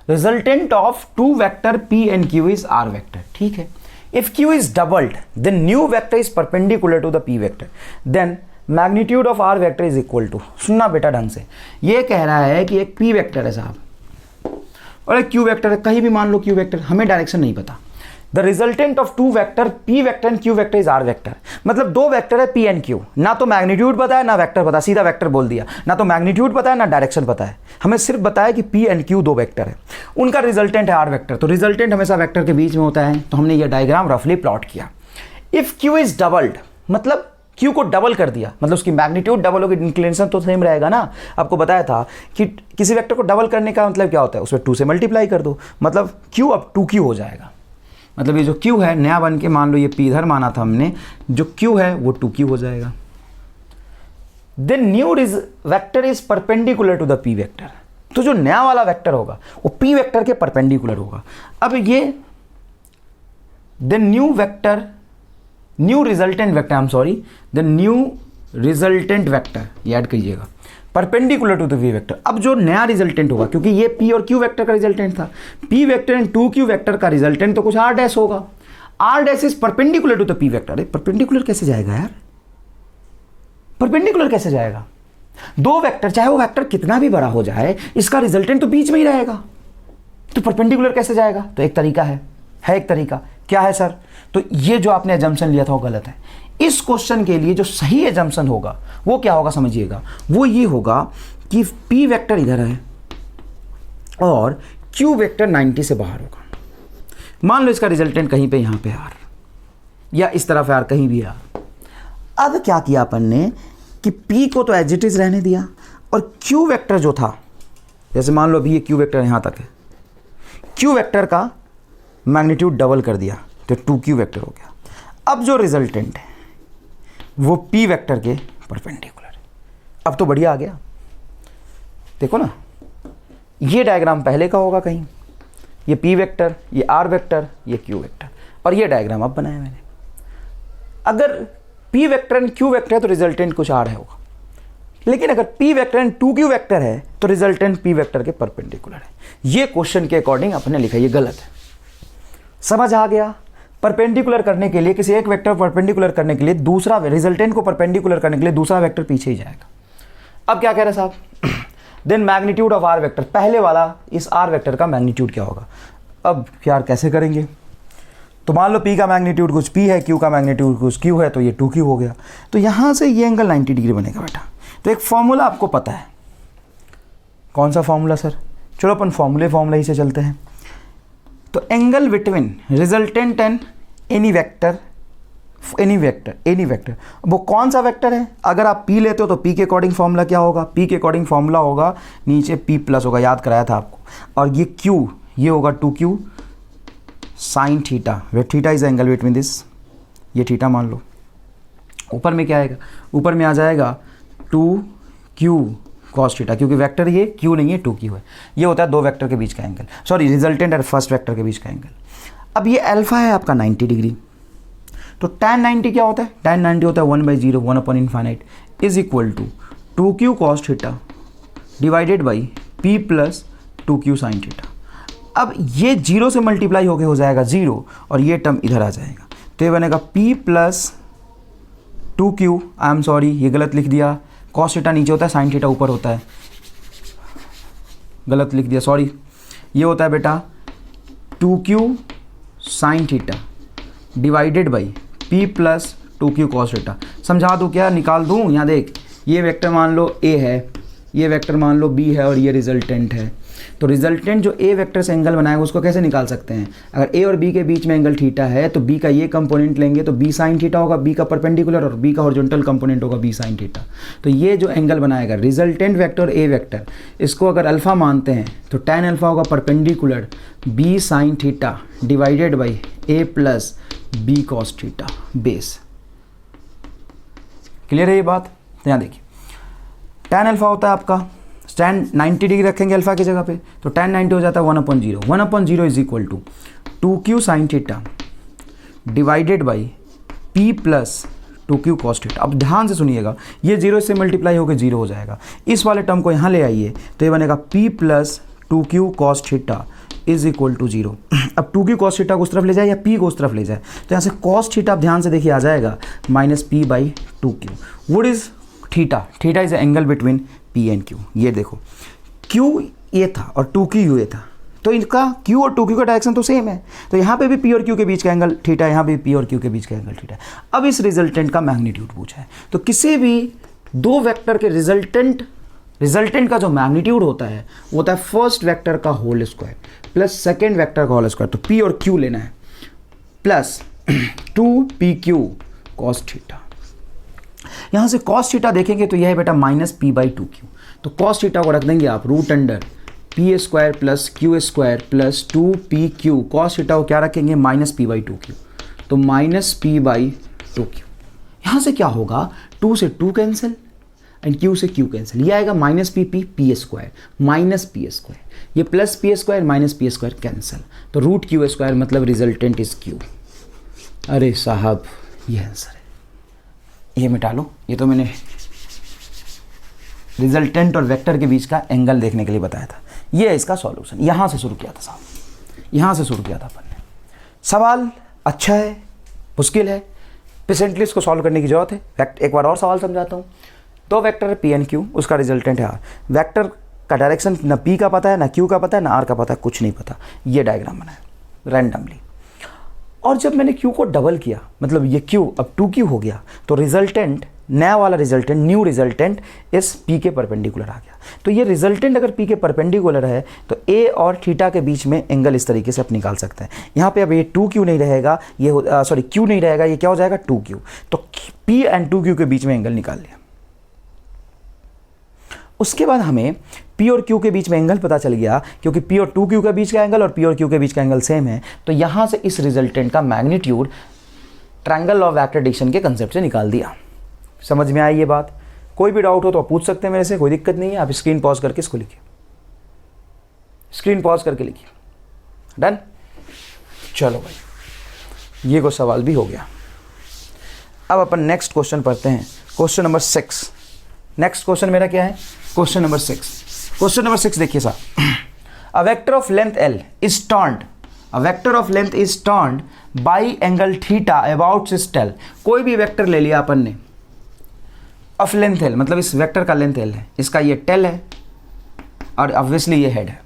resultant of two vector p and q is r vector, ठीक है। If q is doubled, then new vector is perpendicular to the p vector. Then magnitude of r vector is equal to, सुनना बेटा ढंग से, ये कह रहा है कि एक p वेक्टर है साहब और एक q वेक्टर है, कहीं भी मान लो q वेक्टर, हमें डायरेक्शन नहीं पता। The resultant of two vector p vector and q vector is r vector, मतलब दो वेक्टर है p एंड q, ना तो मैग्नीट्यूड पता है ना वेक्टर पता, सीधा वेक्टर बोल दिया, ना तो मैग्नीट्यूड पता है ना डायरेक्शन पता है, हमें सिर्फ बताया कि p एंड q दो वेक्टर है, उनका रिजल्टेंट है r वेक्टर। तो रिजल्टेंट हमेशा वेक्टर के बीच में होता है, तो हमने ये डायग्राम रफली प्लॉट किया। इफ q इज डबल्ड, मतलब q को डबल कर दिया, मतलब उसकी मैग्नीट्यूड डबल होगी, इंक्लिनेशन तो सेम रहेगा ना। आपको बताया था कि किसी वेक्टर को डबल करने का मतलब क्या होता है, उसमें 2 से मल्टीप्लाई कर दो, मतलब q अब 2q हो जाएगा, मतलब ये जो q है नया बन के, मान लो ये p इधर माना था हमने, जो q है वो 2q हो जाएगा। Then new vector is perpendicular to the p vector, तो जो नया वाला वेक्टर होगा वो p वेक्टर के परपेंडिकुलर होगा। अब ये then new vector, new resultant vector, I am sorry, the new resultant vector, ये ऐड कीजिएगा, perpendicular to the v vector. अब जो नया रिजल्टेंट होगा, क्योंकि ये p और q वेक्टर का रिजल्टेंट था, p vector and 2q vector का रिजल्टेंट तो कुछ r डैश होगा, r dash is perpendicular to the p vector. अरे परपेंडिकुलर कैसे जाएगा यार, परपेंडिकुलर कैसे जाएगा, दो वेक्टर चाहे वो वेक्टर कितना भी बड़ा हो जाए इसका रिजल्टेंट तो बीच में ही रहेगा, तो परपेंडिकुलर कैसे जाएगा। तो एक तरीका है एक तरीका, क्या है सर, तो ये जो आपने एजम्पशन लिया था वो गलत है। इस क्वेश्चन के लिए जो सही एजम्पशन होगा वो क्या होगा समझिएगा, वो ये होगा कि p वेक्टर इधर है और q वेक्टर 90 से बाहर होगा। मान लो इसका रिजल्टेंट कहीं पे यहाँ पे r, या इस तरफ r, कहीं भी r। अब क्या किया अपन ने कि p को तो एज इट इज रहने दिया, और q वेक्टर जो था, जैसे मान लो अभी ये q वेक्टर यहाँ तक है, q वेक्टर का मैग्नीट्यूड डबल कर दिया तो 2q वेक्टर हो गया। अब जो रिजल्टेंट है वो p वेक्टर के परपेंडिकुलर है। अब तो बढ़िया आ गया, देखो ना, ये डायग्राम पहले का होगा कहीं, ये पी वेक्टर, ये आर वेक्टर, ये क्यू वेक्टर, और ये डायग्राम अब बनाया मैंने। अगर P vector and Q vector है तो रिजल्टेंट कुछ आर है होगा, लेकिन अगर P vector and two Q vector है तो रिजल्टेंट पी वेक्टर के परपेंडिकुलर है। ये क्वेश्चन के अकॉर्डिंग आपने लिखा, ये गलत है। समझ आ गया? परपेंडिकुलर करने के लिए, किसी एक वेक्टर परपेंडिकुलर करने के लिए दूसरा, रिजल्टेंट को परपेंडिकुलर करने के लिए दूसरा वेक्टर पीछे ही जाएगा। अब क्या कह रहे साहब? Then magnitude of R vector, पहले वाला इस आर वेक्टर का मैग्नीट्यूड क्या होगा? अब यार कैसे करेंगे? तो मान लो P का मैग्नीट्यूड कुछ P है, Q का मैग्नीट्यूड कुछ Q है, तो ये 2Q हो गया। तो यहाँ से ये एंगल 90 डिग्री बनेगा बेटा। तो एक फॉर्मूला आपको पता है, कौन सा फॉर्मूला सर? चलो अपन फॉर्मूला ही से चलते हैं। तो angle between resultant and any vector, वो कौन सा वेक्टर है? अगर आप P लेते हो तो P के अकॉर्डिंग फॉर्मूला क्या होगा? P के अकॉर्डिंग फॉर्मूला होगा नीचे P प्लस होगा, याद कराया था आपको, और ये Q, ये होगा 2Q sine theta, way theta is angle between this, ये थीटा मान लो। ऊपर में क्या आएगा? ऊपर में आ जाएगा 2Q कॉस थीटा, क्योंकि वेक्टर ये Q नहीं है 2Q है। ये होता है दो वेक्टर के बीच का एंगल, सॉरी रिजल्टेंट और फर्स्ट वेक्टर के बीच का एंगल। अब ये अल्फा है आपका 90 डिग्री, तो tan 90 क्या होता है? tan 90 होता है 1/0, 1/∞ is equal to 2Q cos theta divided by P plus 2Q sine theta. अब ये 0 से मल्टीप्लाई होके हो जाएगा 0, और ये टर्म इधर आ जाएगा, तो ये बनेगा P plus 2Q, I am sorry ये गलत लिख दिया, कॉस थीटा नीचे होता है, साइन थीटा ऊपर होता है, गलत लिख दिया सॉरी। ये होता है बेटा 2Q sine theta divided by P plus 2Q cos theta. समझा दूँ क्या? निकाल दूँ? यहाँ देख, ये वेक्टर मान लो A है, ये वेक्टर मान लो B है, और ये रिजल्टेंट है। तो रिजल्टेंट जो A वेक्टर से एंगल बनाएगा उसको कैसे निकाल सकते हैं? अगर A और B के बीच में एंगल थीटा है तो B का ये कंपोनेंट लेंगे तो B साइन थीटा होगा, B का परपेंडिकुलर, और B का हॉरिजॉन्टल कंपोनेंट होगा B साइन थीटा। तो ये जो एंगल बनाएगा रिजल्टेंट वेक्टर और A वेक्टर, इसको अगर अल्फा मानते हैं तो tan अल्फा होगा perpendicular B sign theta divided by A plus B cos theta base. Clear है ये बात? तो यहाँ देखिए tan अल्फा होता है आपका, tan 90 डिग्री रखेंगे अल्फा की जगह पे, तो tan 90 हो जाता है 1/0, 1/0 is equal to 2Q sine theta divided by P plus 2Q cos theta. अब ध्यान से सुनिएगा, ये 0 से मल्टीप्लाई होकर 0 हो जाएगा, इस वाले टर्म को यहाँ ले आइए तो ये बनेगा P plus 2Q cos theta is equal to 0। अब 2Q कॉस थीटा को उस तरफ ले जाए या P को उस तरफ ले जाए, तो यहाँ से कॉस थीटा आप ध्यान से देखिए आ जाएगा -P/2Q। What is theta? Theta is angle between P and Q। ये देखो Q ये था और 2Q ये था, तो इनका Q और 2Q का डायरेक्शन तो सेम है, तो यहाँ पे भी P और Q के बीच का एंगल थीटा है, यहाँ पे भी P और Q के बीच का एंगल थीटा है। अब इस रिजल्टेंट का मैग्नीट्यूड पूछा है, तो किसी भी दो वेक्टर के रिजल्टेंट का जो मैग्नीट्यूड होता है वो होता है फर्स्ट वेक्टर का whole square plus second vector का होल स्क्वायर। तो P और Q लेना है प्लस 2PQ कॉस थीटा। यहाँ से कॉस थीटा देखेंगे तो यह है बेटा -P/2Q, तो कॉस थीटा को रख देंगे आप √P² plus Q² plus 2PQ। Cos theta को क्या रखेंगे? -P/2Q, तो -P/2Q। यहाँ से क्या होगा? 2 से 2 कैंसिल एंड Q से Q कैंसिल, ये आएगा -P/P² -P², ये plus P² minus P² cancel, तो √Q² मतलब रिजल्टेंट इज Q। अरे साहब ये आंसर है, ये मिटा लो, ये तो मैंने रिजल्टेंट और वेक्टर के बीच का एंगल देखने के लिए बताया था। ये है इसका सॉल्यूशन, यहाँ से शुरू किया था साहब, यहाँ से शुरू किया था अपन ने। सवाल अच्छा है, मुश्किल है, पेशेंटली इसको सॉल्व करने की जरूरत है। एक बार और सवाल समझाता हूँ। दो वेक्टर है P एंड Q, उसका रिजल्टेंट है R। वेक्टर का डायरेक्शन ना P का पता है, ना Q का पता है, ना R का पता है, कुछ नहीं पता। ये डायग्राम बनाया रैंडमली, और जब मैंने Q को डबल किया, मतलब ये Q अब 2Q हो गया, तो रिजल्टेंट, नया वाला रिजल्टेंट, न्यू रिजल्टेंट इस P के परपेंडिकुलर आ गया। तो ये रिजल्टेंट अगर P के परपेंडिकुलर है तो A और थीटा के बीच में एंगल इस तरीके से आप निकाल सकते हैं। यहाँ पे अब ये 2Q नहीं रहेगा, ये सॉरी Q नहीं रहेगा, ये क्या हो जाएगा 2Q। तो P एंड 2Q के बीच में एंगल निकाल लिया। उसके बाद हमें P और Q के बीच में एंगल पता चल गया, क्योंकि P और 2Q के बीच का एंगल और P और Q के बीच का एंगल सेम है, तो यहाँ से इस रिजल्टेंट का magnitude triangle of vector addition के कंसेप्ट से निकाल दिया। समझ में आई ये बात? कोई भी डाउट हो तो आप पूछ सकते हैं मेरे से, कोई दिक्कत नहीं है। आप स्क्रीन पॉज करके इसको लिखिए, स्क्रीन पॉज करके लिखिए, डन। चलो भाई ये को सवाल भी हो गया। अब अपन नेक्स्ट क्वेश्चन पढ़ते हैं, क्वेश्चन नंबर 6। नेक्स्ट क्वेश्चन मेरा क्या है, क्वेश्चन नंबर 6। क्वेश्चन नंबर 6 देखिए साहब, a vector of length L is turned, a vector of length is turned by angle theta about its tail. कोई भी वेक्टर ले लिया अपन ने ऑफ लेंथ L, मतलब इस वेक्टर का लेंथ L है, इसका ये टेल है और ऑब्वियसली ये हेड है।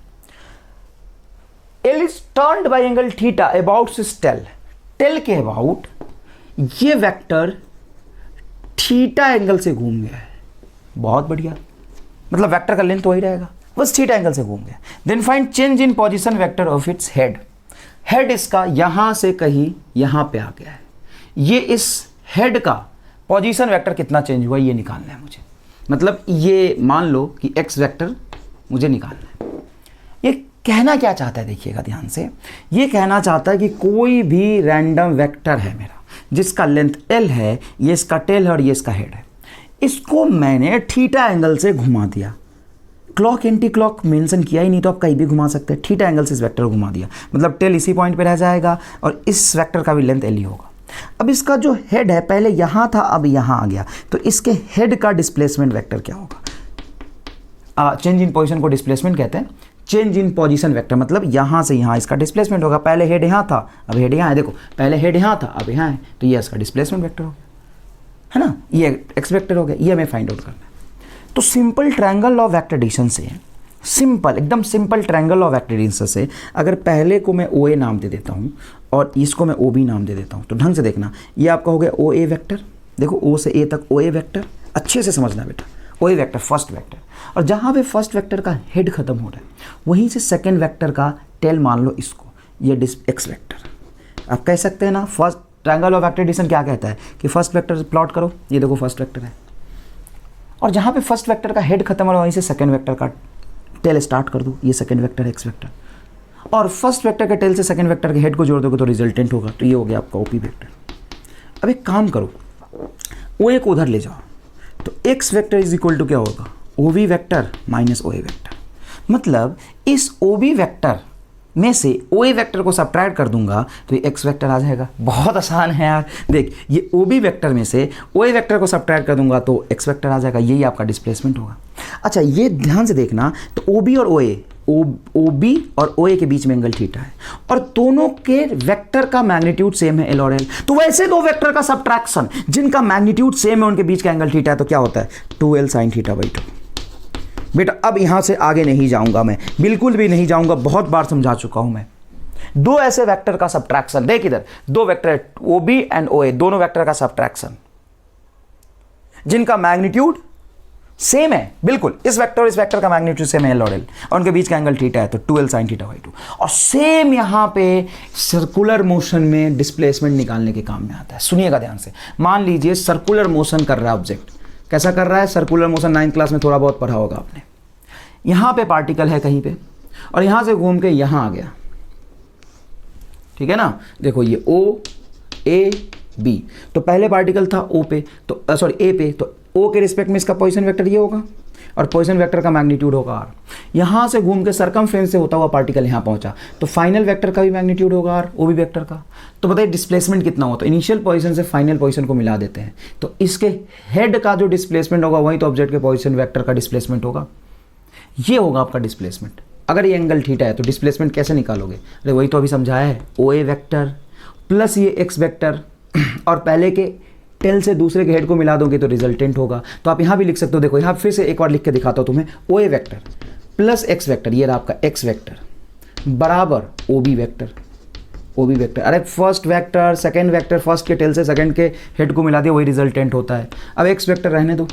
L is turned by angle theta about its tail, tail के अबाउट ये वेक्टर थीटा एंगल से घूम गया है। बहुत बढ़िया, मतलब वेक्टर का लेंथ वही रहेगा, बस थीटा एंगल से घूम गया। Then find change in position vector of its head, head इसका यहां से कहीं यहां पे आ गया है, ये इस हेड का पोजीशन वेक्टर कितना चेंज हुआ ये निकालना है मुझे। मतलब ये मान लो कि एक्स वेक्टर मुझे निकालना है। ये कहना क्या चाहता है देखिएगा ध्यान से, ये कहना चाहता है कि कोई भी रैंडम वेक्टर है मेरा जिसका लेंथ L है, ये इसका टेल है और ये इसका हेड है, इसको मैंने थीटा एंगल से घुमा दिया। क्लॉक एंटी क्लॉक मेंशन किया ही नहीं तो आप कहीं भी घुमा सकते हैं। थीटा एंगल से इस वेक्टर को घुमा दिया, मतलब टेल इसी पॉइंट पे रह जाएगा और इस वेक्टर का भी लेंथ L ही होगा। अब इसका जो हेड है पहले यहाँ था अब यहाँ आ गया, तो इसके हेड का डिस्प्लेसमेंट वेक्टर क्या होगा? चेंज इन पोजीशन को डिस्प्लेसमेंट कहते हैं। चेंज इन पोजीशन वेक्टर मतलब यहाँ से यहाँ इसका डिस्प्लेसमेंट होगा। पहले हेड यहाँ था अब हेड यहाँ है, देखो पहले हेड यहाँ था अब यहाँ है, तो ये इसका डिस्प्लेसमेंट वेक्टर हो गया, है ना, ये एक्स वेक्टर हो गया। ये हमें फाइंड आउट करना है। तो simple triangle of vector addition से, सिंपल एकदम simple triangle of vector addition से अगर पहले को मैं OA नाम दे देता हूँ और इसको मैं OB नाम दे देता हूँ, तो ढंग से देखना, ये आपका हो गया OA वेक्टर। देखो O से A तक OA वेक्टर, अच्छे से समझना बेटा, OA वेक्टर फर्स्ट वेक्टर। और जहाँ पे फर्स्ट वेक्टर का हेड खत्म हो रहा है वहीं से सेकेंड वेक्टर का टेल मान लो इसको, ये एक्स वेक्टर। आप कह सकते हैं ना, first triangle of vector addition क्या कहता है कि फर्स्ट वेक्टर प्लॉट करो, ये देखो फर्स्ट वेक्टर है, और जहाँ पे फर्स्ट वेक्टर का हेड खत्म हो रहा है वहीं से सेकेंड वेक्टर का टेल स्टार्ट कर दो, ये सेकेंड वेक्टर है एक्स वेक्टर। और फर्स्ट वेक्टर के टेल से सेकेंड वेक्टर के हेड को जोड़ दोगे तो रिजल्टेंट होगा, तो ये हो गया आपका OP वेक्टर। अब एक काम करो, OA को उधर ले जाओ, तो X vector is equal to क्या होगा, OB vector minus OA vector. मतलब इस OB वेक्टर में से OA वेक्टर को सब्ट्रैक्ट कर दूंगा तो ये एक्स वेक्टर आ जाएगा। बहुत आसान है यार, देख ये OB वेक्टर में से OA वेक्टर को सब्ट्रैक्ट कर दूंगा तो एक्स वेक्टर आ जाएगा, यही आपका डिस्प्लेसमेंट होगा। अच्छा ये ध्यान से देखना, तो OB और OA, OB और OA के बीच में एंगल थीटा है और दोनों के वेक्टर का मैग्नीट्यूड सेम है L और L। तो वैसे दो वेक्टर का सब्ट्रैक्शन जिनका मैग्नीट्यूड सेम है उनके बीच का एंगल थीटा है, तो क्या होता है 2L साइन थीटा बाई 2। बेटा अब यहां से आगे नहीं जाऊंगा मैं, बिल्कुल भी नहीं जाऊंगा, बहुत बार समझा चुका हूं मैं। दो ऐसे वेक्टर का सब्ट्रैक्शन, देख इधर दो वेक्टर OB एंड OA, दोनों वेक्टर का सब्ट्रैक्शन जिनका मैग्नीट्यूड सेम है, बिल्कुल इस वेक्टर और इस वेक्टर का मैग्नीट्यूड सेम है L और L और उनके बीच का एंगल थीटा है, तो 2L साइन थीटा बाई 2। और सेम यहां पे सर्कुलर मोशन में डिस्प्लेसमेंट निकालने के काम में आता है। सुनिएगा ध्यान से, मान लीजिए सर्कुलर मोशन कर रहा है ऑब्जेक्ट, कैसा कर रहा है, सर्कुलर मोशन 9th क्लास में थोड़ा बहुत पढ़ा होगा आपने। यहां पे पार्टिकल है कहीं पे और यहां से घूम के यहां आ गया, ठीक है ना, देखो ये OAB, तो पहले पार्टिकल था O पे, तो सॉरी A पे, तो O के रिस्पेक्ट में इसका पोजीशन वेक्टर ये होगा और पोजीशन वेक्टर का मैग्नीट्यूड होगा R। यहां से घूम के सर्कमफ्रेंस से होता हुआ पार्टिकल यहां पहुंचा, तो फाइनल वेक्टर का भी मैग्नीट्यूड होगा R, OB वेक्टर का। तो बताइए डिस्प्लेसमेंट कितना होता है, इनिशियल पोजीशन से फाइनल पोजीशन को मिला देते हैं, तो इसके हेड का जो डिस्प्लेसमेंट होगा वही तो ऑब्जेक्ट के पोजीशन वेक्टर का डिस्प्लेसमेंट होगा, ये होगा आपका डिस्प्लेसमेंट। अगर ये एंगल थीटा है तो डिस्प्लेसमेंट कैसे निकालोगे, अरे वही तो अभी समझाया है, OA वेक्टर प्लस ये एक्स वेक्टर और पहले के टेल से दूसरे के हेड को मिला दोगे तो रिजल्टेंट होगा। तो आप यहाँ भी लिख सकते हो, देखो यहाँ फिर से एक बार लिख के दिखाता हूँ तुम्हें, OA vector plus x vector, ये रहा आपका एक्स वेक्टर बराबर OB वेक्टर, OB वेक्टर। अरे first vector second vector, first के टेल से सेकंड के हेड को मिला दिया वही रिजल्टेंट होता है। अब एक्स वेक्टर रहने दो,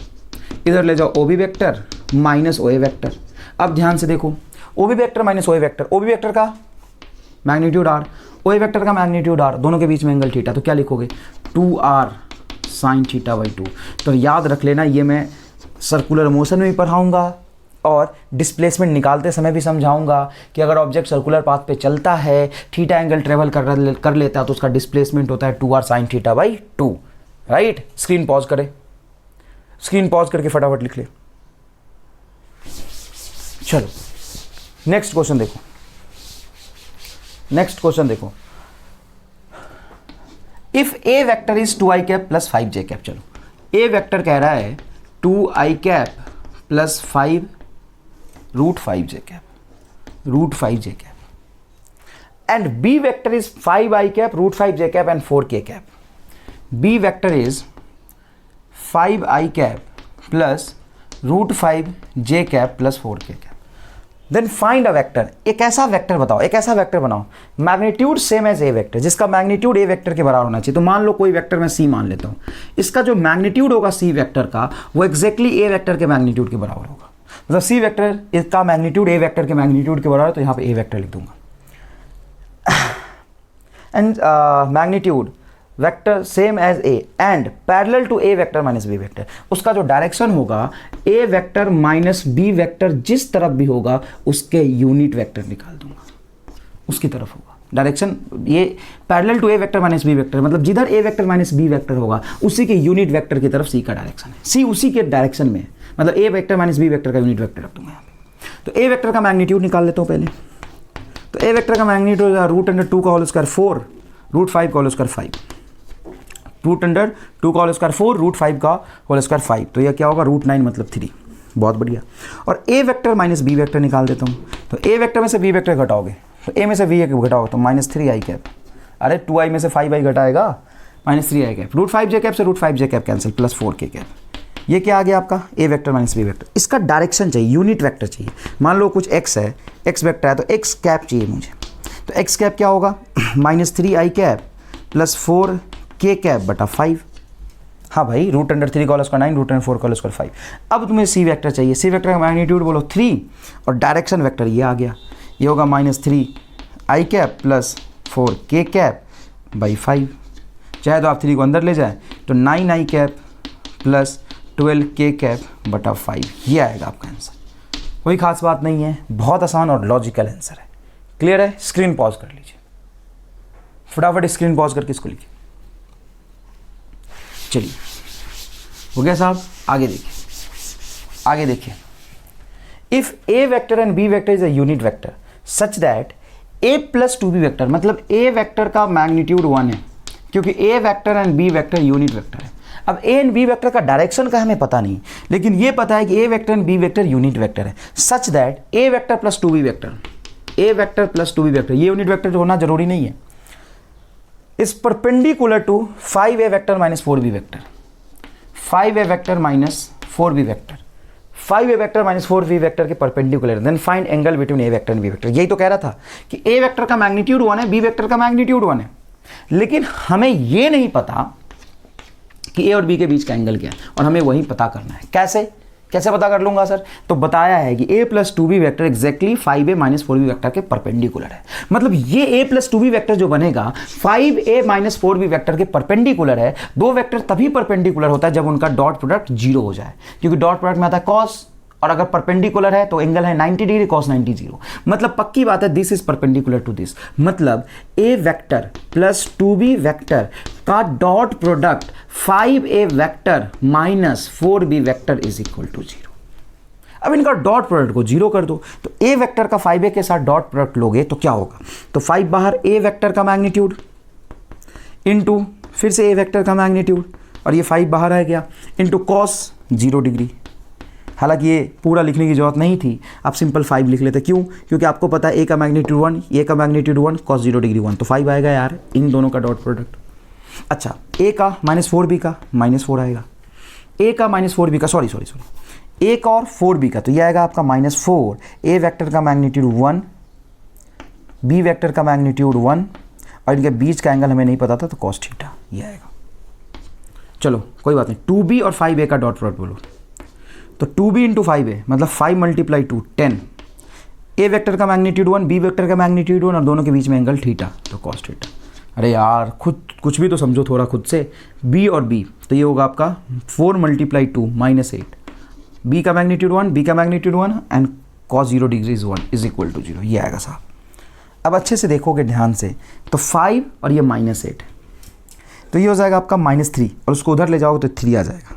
इधर ले जाओ OB vector minus OA vector. अब ध्यान से देखो, OB vector minus OA vector, OB vector का मैग्नीट्यूड R, OA वेक्टर का मैग्नीट्यूड R, दोनों के बीच में एंगल थीटा, तो क्या लिखोगे 2R साइन थीटा बाई 2। तो याद रख लेना, ये मैं सर्कुलर मोशन में भी पढ़ाऊंगा और डिस्प्लेसमेंट निकालते समय भी समझाऊंगा कि अगर ऑब्जेक्ट सर्कुलर पाथ पे चलता है, थीटा एंगल ट्रेवल कर लेता है तो उसका डिस्प्लेसमेंट होता है 2R sine theta by 2। Right, screen pause करे, स्क्रीन पॉज करके फटाफट लिख ले। चलो नेक्स्ट क्वेश्चन देखो, नेक्स्ट क्वेश्चन देखो, if A vector is 2i cap plus 5j cap. चलो ए वेक्टर कह रहा है 2i cap plus 5 root 5j cap and B vector is 5i cap root 5j cap and 4k cap. B vector is 5i cap plus root 5j cap plus 4k cap. Then find a vector, एक ऐसा vector बताओ, एक ऐसा vector बनाओ magnitude same as A vector, जिसका magnitude A vector के बराबर होना चाहिए। तो मान लो कोई वेक्टर मैं सी मान लेता हूँ, इसका जो मैग्नीट्यूड होगा सी वेक्टर का वो एग्जैक्टली ए वेक्टर के मैग्नीट्यूड के बराबर होगा। मतलब सी वेक्टर इसका मैग्नीट्यूड ए वेक्टर के मैग्नीट्यूड के बराबर, तो यहाँ पे ए वेक्टर लिख दूंगा। And magnitude vector same as A and parallel to A vector minus B vector, उसका जो डायरेक्शन होगा A vector minus B vector जिस तरफ भी होगा उसके यूनिट वेक्टर निकाल दूंगा, उसकी तरफ होगा डायरेक्शन। ये parallel to A vector minus B vector मतलब जिधर A vector minus B vector होगा उसी के यूनिट वेक्टर की तरफ सी का डायरेक्शन है, सी उसी के डायरेक्शन में है, मतलब A vector minus B vector का यूनिट वेक्टर रख दूंगा यहाँ पे। तो ए वेक्टर का मैग्नीट्यूड निकाल लेता हूँ पहले। तो ए वेक्टर का मैग्नीट्यूड रूट अंडर 2 का होल स्क्वायर 4 रूट 5 का होल स्क्वायर 5, रूट अंडर 2 का होल स्क्वायर 4 रूट 5 का होल स्क्वायर 5, तो यह क्या होगा रूट 9 मतलब 3। बहुत बढ़िया। और ए वेक्टर माइनस बी वेक्टर निकाल देता हूँ। तो ए वेक्टर में से बी वेक्टर घटाओगे तो ए में से वी घटाओगे तो माइनस 3i कैप, अरे 2i में से 5i घटाएगा minus 3i cap, root 5j cap से root 5j cap cancel plus 4k cap. ये क्या आ गया आपका A vector minus B vector. इसका डायरेक्शन चाहिए, यूनिट वेक्टर चाहिए। मान लो कुछ x है, x वेक्टर है तो x कैप चाहिए मुझे। तो x कैप क्या होगा minus 3i cap plus 4k cap बटा 5। हाँ भाई, रूट अंडर 3 का होल स्क्वायर 9 रूट अंडर 4 का होल स्क्वायर 5। अब तुम्हें सी वेक्टर चाहिए। सी वेक्टर का मैग्नीट्यूड बोलो 3 और डायरेक्शन वेक्टर ये आ गया, ये होगा minus 3i cap plus 4k cap by 5। चाहे तो आप 3 को अंदर ले जाएं तो 9i cap plus 12k cap बटा 5, ये आएगा आपका आंसर। कोई खास बात नहीं है, बहुत आसान और लॉजिकल आंसर है। क्लियर है? स्क्रीन पॉज कर लीजिए, फटाफट स्क्रीन पॉज करके इसको लिखिए। चलिए हो गया साहब, आगे देखिए, आगे देखिए। If A vector and B vector is a unit vector such that A plus 2b vector, मतलब ए वेक्टर का मैग्नीट्यूड 1 है क्योंकि A vector and B vector unit vector है। अब ए एंड बी वेक्टर का डायरेक्शन का हमें पता नहीं, लेकिन ये पता है कि A vector and B vector unit vector है। Such that A vector plus 2b vector, A vector plus 2b vector, ये यूनिट वेक्टर होना जरूरी नहीं है, is perpendicular to 5a vector minus 4b vector, 5a vector minus 4b vector, 5a vector minus 4b vector के perpendicular. Then find angle between A vector and B vector. यही तो कह रहा था कि ए वेक्टर का मैग्नीट्यूड 1 है, B vector का मैग्नीट्यूड 1 है, लेकिन हमें ये नहीं पता कि ए और बी के बीच का एंगल क्या है, और हमें वही पता करना है। कैसे कैसे पता कर लूंगा सर? तो बताया है कि a plus 2b vector exactly 5a minus 4b vector के परपेंडिकुलर है। मतलब ये a प्लस 2b वेक्टर जो बनेगा 5a माइनस 4b वेक्टर के परपेंडिकुलर है। दो वेक्टर तभी परपेंडिकुलर होता है जब उनका डॉट प्रोडक्ट 0 हो जाए, क्योंकि डॉट प्रोडक्ट में आता है कॉस, और अगर परपेंडिकुलर है तो एंगल है 90 डिग्री, कॉस 90 0। मतलब पक्की बात है this is perpendicular to this. मतलब A vector plus 2b vector का dot product 5a vector minus 4b vector is equal to 0। अब इनका डॉट प्रोडक्ट को 0 कर दो, तो ए वेक्टर का 5a के साथ डॉट प्रोडक्ट लोगे तो क्या होगा? तो 5 बाहर ए वेक्टर का मैग्नीट्यूड इंटू फिर से ए वेक्टर का मैग्नीट्यूड, और ये 5 बाहर आ गया, इंटू कॉस 0 डिग्री। हालांकि ये पूरा लिखने की जरूरत नहीं थी, आप सिंपल 5 लिख लेते। क्यों? क्योंकि आपको पता है ए का मैग्नीट्यूड 1, ए का मैग्नीट्यूड 1, कॉस 0 डिग्री 1, तो 5 आएगा यार इन दोनों का डॉट प्रोडक्ट। अच्छा, ए का माइनस 4b का माइनस 4 आएगा, ए का माइनस 4b का सॉरी ए का और 4b का, तो ये आएगा आपका माइनस 4। ए वेक्टर का मैग्नीट्यूड 1, बी वेक्टर का मैग्नीट्यूड 1, और इनके बीच का एंगल हमें नहीं पता था तो कॉस थीटा, ये आएगा। चलो कोई बात नहीं, 2b और 5a का डॉट प्रोडक्ट बोलो, तो 2b इंटू 5a मतलब 5 मल्टीप्लाई 2 10। ए वेक्टर का मैग्नीट्यूड 1, बी वेक्टर का मैग्नीट्यूड 1, और दोनों के बीच में एंगल थीटा, तो कॉस थीटा। अरे यार खुद कुछ भी तो समझो थोड़ा खुद से। b और b, तो ये होगा आपका 4 मल्टीप्लाई 2 माइनस 8। b का मैग्नीट्यूड 1, b का magnitude 1 and cos 0 degree is 1 is equal to 0, ये आएगा साहब। अब अच्छे से देखोगे ध्यान से, तो 5 और ये माइनस 8, तो ये हो जाएगा आपका माइनस 3, और उसको उधर ले जाओगे तो 3 आ जाएगा,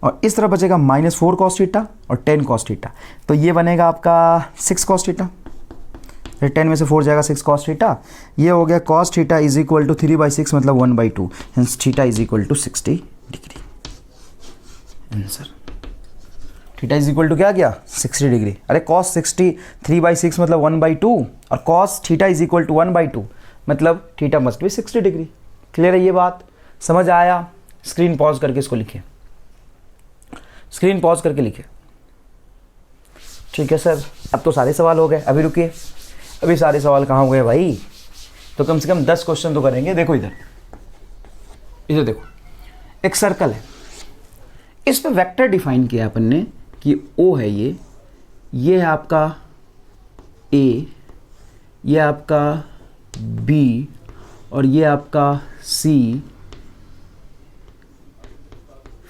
और इस तरह बचेगा माइनस 4 कॉस थीटा और 10 कॉस थीटा, तो ये बनेगा आपका 6 कॉस थीटा। 10 में से 4 जाएगा 6 cos थीटा, ये हो गया cos theta is equal to 3/6 मतलब 1/2, hence theta is equal to 60 degree. Answer theta is equal to क्या गया 60 डिग्री। अरे cos 60 3/6 मतलब 1/2 और cos theta is equal to 1/2 मतलब theta must be 60 degree. Clear है ये बात, समझ आया? स्क्रीन पॉज करके इसको लिखिए, स्क्रीन पॉज करके लिखिए। ठीक है सर, अब तो सारे सवाल हो गए। अभी रुकिए, अभी सारे सवाल कहाँ हो गए भाई? तो कम से कम 10 क्वेश्चन तो करेंगे। देखो इधर, इधर देखो, एक सर्कल है, इस पे वेक्टर डिफाइन किया अपन ने कि ओ है ये है आपका ए, ये आपका बी और ये आपका सी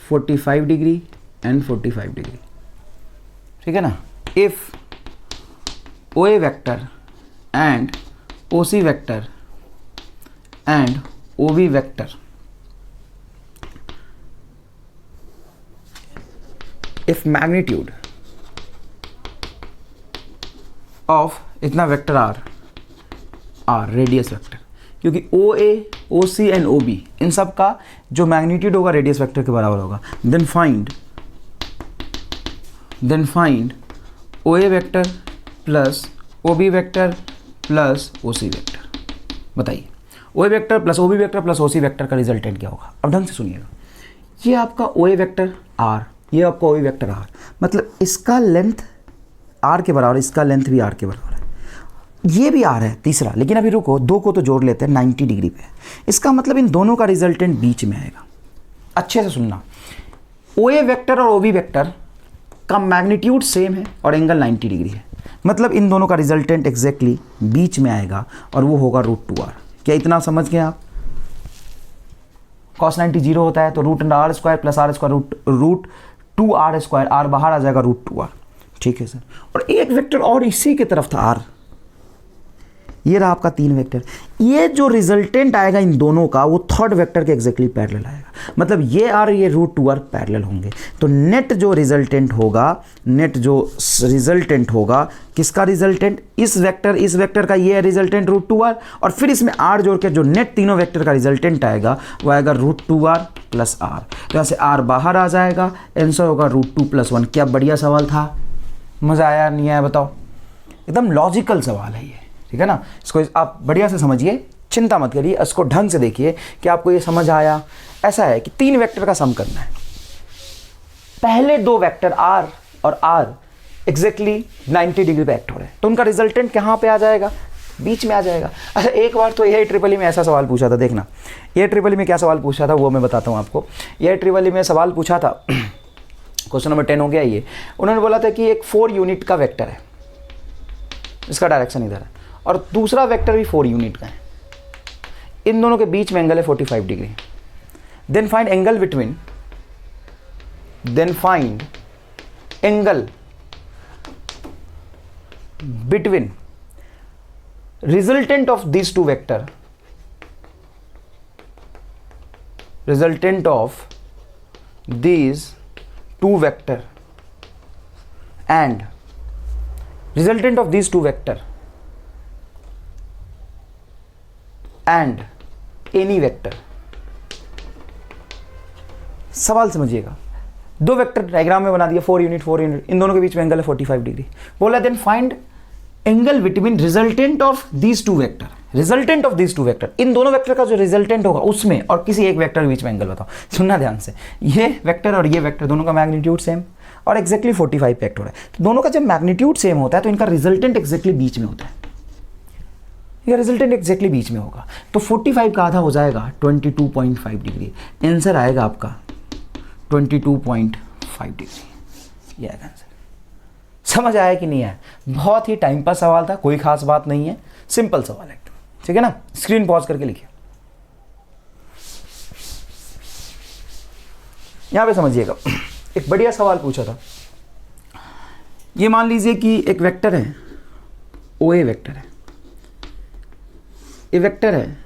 45 डिग्री एंड 45 डिग्री। ठीक है ना? If O A vector and O C vector and O B vector, if magnitude of इतना वेक्टर आर रेडियस वेक्टर, क्योंकि O A O C and O be in सब का जो मैग्नीट्यूड होगा radius vector के बराबर होगा, then find O A vector plus O B vector plus O C vector. बताइए O A vector plus O B vector plus O C vector का resultant क्या होगा? अब ढंग से सुनिएगा, ये आपका ओ ए वेक्टर आर, ये आपका ओ बी वेक्टर आर, मतलब इसका लेंथ आर के बराबर, इसका लेंथ भी आर के बराबर है, ये भी आर है तीसरा। लेकिन अभी रुको, दो को तो जोड़ लेते हैं 90 डिग्री पे। इसका मतलब इन दोनों का रिजल्टेंट बीच में आएगा। अच्छे से सुनना, ओ ए वेक्टर और ओ बी वेक्टर का मैग्नीट्यूड सेम है और एंगल 90 डिग्री है, मतलब इन दोनों का रिजल्टेंट एग्जैक्टली बीच में आएगा और वो होगा √2r। क्या इतना समझ गए आप? cos 90 जीरो होता है तो √r² plus r² √2r², r बाहर आ जाएगा √2r। ठीक है सर, और एक वेक्टर और इसी की तरफ था r, ये रहा आपका 3 वेक्टर। ये जो रिजल्टेंट आएगा इन दोनों का वो थर्ड वेक्टर के एग्जैक्टली पैरेलल आएगा, मतलब ये r ये √2r पैरेलल होंगे। तो नेट जो रिजल्टेंट होगा किसका रिजल्टेंट? इस वेक्टर का ये रिजल्टेंट √2r, और फिर इसमें r जोड़ के जो नेट तीनों वेक्टर का रिजल्टेंट आएगा वो आएगा √2r प्लस r। तो यहाँ से r बाहर आ जाएगा, आंसर होगा √2 + 1। क्या बढ़िया सवाल था? मज़ा आया नहीं आया बताओ? एकदम लॉजिकल सवाल है ये। ठीक है ना? इसको आप बढ़िया से समझिए, चिंता मत करिए, इसको ढंग से देखिए कि आपको ये समझ आया। ऐसा है कि 3 वेक्टर का सम करना है, पहले 2 वेक्टर r और r एग्जैक्टली 90 डिग्री पे एक्ट हो रहे हैं, तो उनका रिजल्टेंट कहाँ पे आ जाएगा? बीच में आ जाएगा। अच्छा, एक बार तो ये ट्रिपल में ऐसा सवाल पूछा था, देखना ये ट्रिपल में क्या सवाल पूछा था वो मैं बताता हूँ आपको। ये ट्रिपल में सवाल पूछा था, क्वेश्चन नंबर 10 हो गया ये। उन्होंने बोला था कि एक 4 यूनिट का वेक्टर है, इसका डायरेक्शन इधर है, और दूसरा वेक्टर भी 4 यूनिट का है, इन दोनों के बीच में एंगल है 45 degree. Then find angle between resultant of these two vector and resultant of these two vector and any vector। सवाल समझिएगा, 2 वेक्टर डायग्राम में बना दिया, 4 यूनिट, इन दोनों के बीच में एंगल है 45 डिग्री। बोला then find angle between resultant of these two vector, इन दोनों वेक्टर का जो रिजल्टेंट होगा उसमें और किसी एक वेक्टर के बीच में एंगल बताओ। सुनना ध्यान से, ये वेक्टर और ये वेक्टर दोनों का मैग्नीट्यूड सेम और एग्जैक्टली 45 पे एक्ट हो रहा है, तो दोनों का जब मैग्नीट्यूड सेम होता है तो इनका रिजल्टेंट एग्जैक्टली बीच में होता है, ये रिजल्टेंट एग्जैक्टली बीच में होगा। तो 45 का आधा हो जाएगा 22.5 डिग्री, आंसर आएगा आपका 22.5 डिग्री, ये आएगा आंसर। समझ आया कि नहीं आया? बहुत ही टाइम पास सवाल था, कोई खास बात नहीं है, सिंपल सवाल है, ठीक है ना? स्क्रीन पॉज करके लिखिए, यहां पे समझिएगा। एक बढ़िया सवाल पूछा था, ये मान लीजिए कि एक वेक्टर है, ओ ए वेक्टर है, ए वेक्टर है,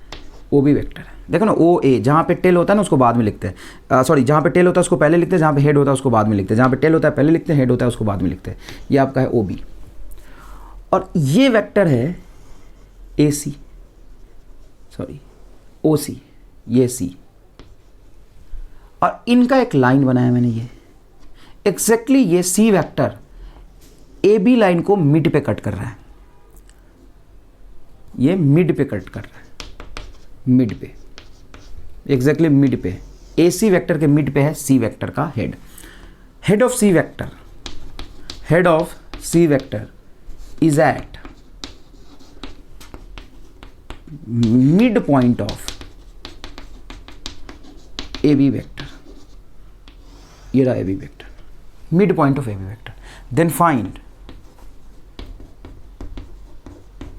ओ बी वेक्टर है। देखो ना, ओ ए जहाँ पे टेल होता है ना उसको बाद में लिखते हैं, सॉरी जहाँ पे टेल होता है उसको पहले लिखते हैं, जहाँ पे हेड होता है उसको बाद में लिखते हैं, जहाँ पे टेल होता है पहले लिखते हैं, हेड होता है उसको बाद में लिखते हैं। ये आपका है ओ बी, और ये वेक्टर है AC, सॉरी OC, ये C, और इनका एक लाइन बनाया मैंने, ये एग्जैक्टली ये C वेक्टर AB लाइन को मिड पे कट कर रहा है, ये मिड पे कट कर रहा है, मिड पे, एग्जैक्टली मिड पे, AC वेक्टर के मिड पे है C वेक्टर का head, head of C vector, head of C vector is at mid point of AB vector, ये रहा AB vector, mid point of AB vector, then find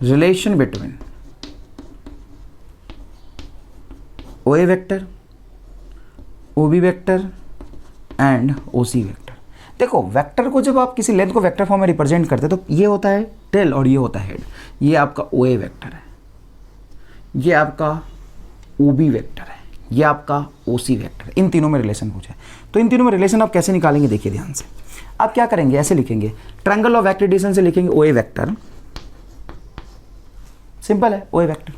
relation between OA vector, OB vector and OC vector. देखो vector को जब आप किसी length को vector form में represent करते हैं तो ये होता है टेल और ये होता है हेड, ये आपका OA वेक्टर है, ये आपका OB वेक्टर है, ये आपका OC वेक्टर है। इन तीनों में रिलेशन पूछा है, तो इन तीनों में रिलेशन आप कैसे निकालेंगे देखिए ध्यान से। आप क्या करेंगे, ऐसे लिखेंगे, ट्रायंगल ऑफ वेक्टर एडिशन से लिखेंगे OA वेक्टर, सिंपल है, OA वेक्टर,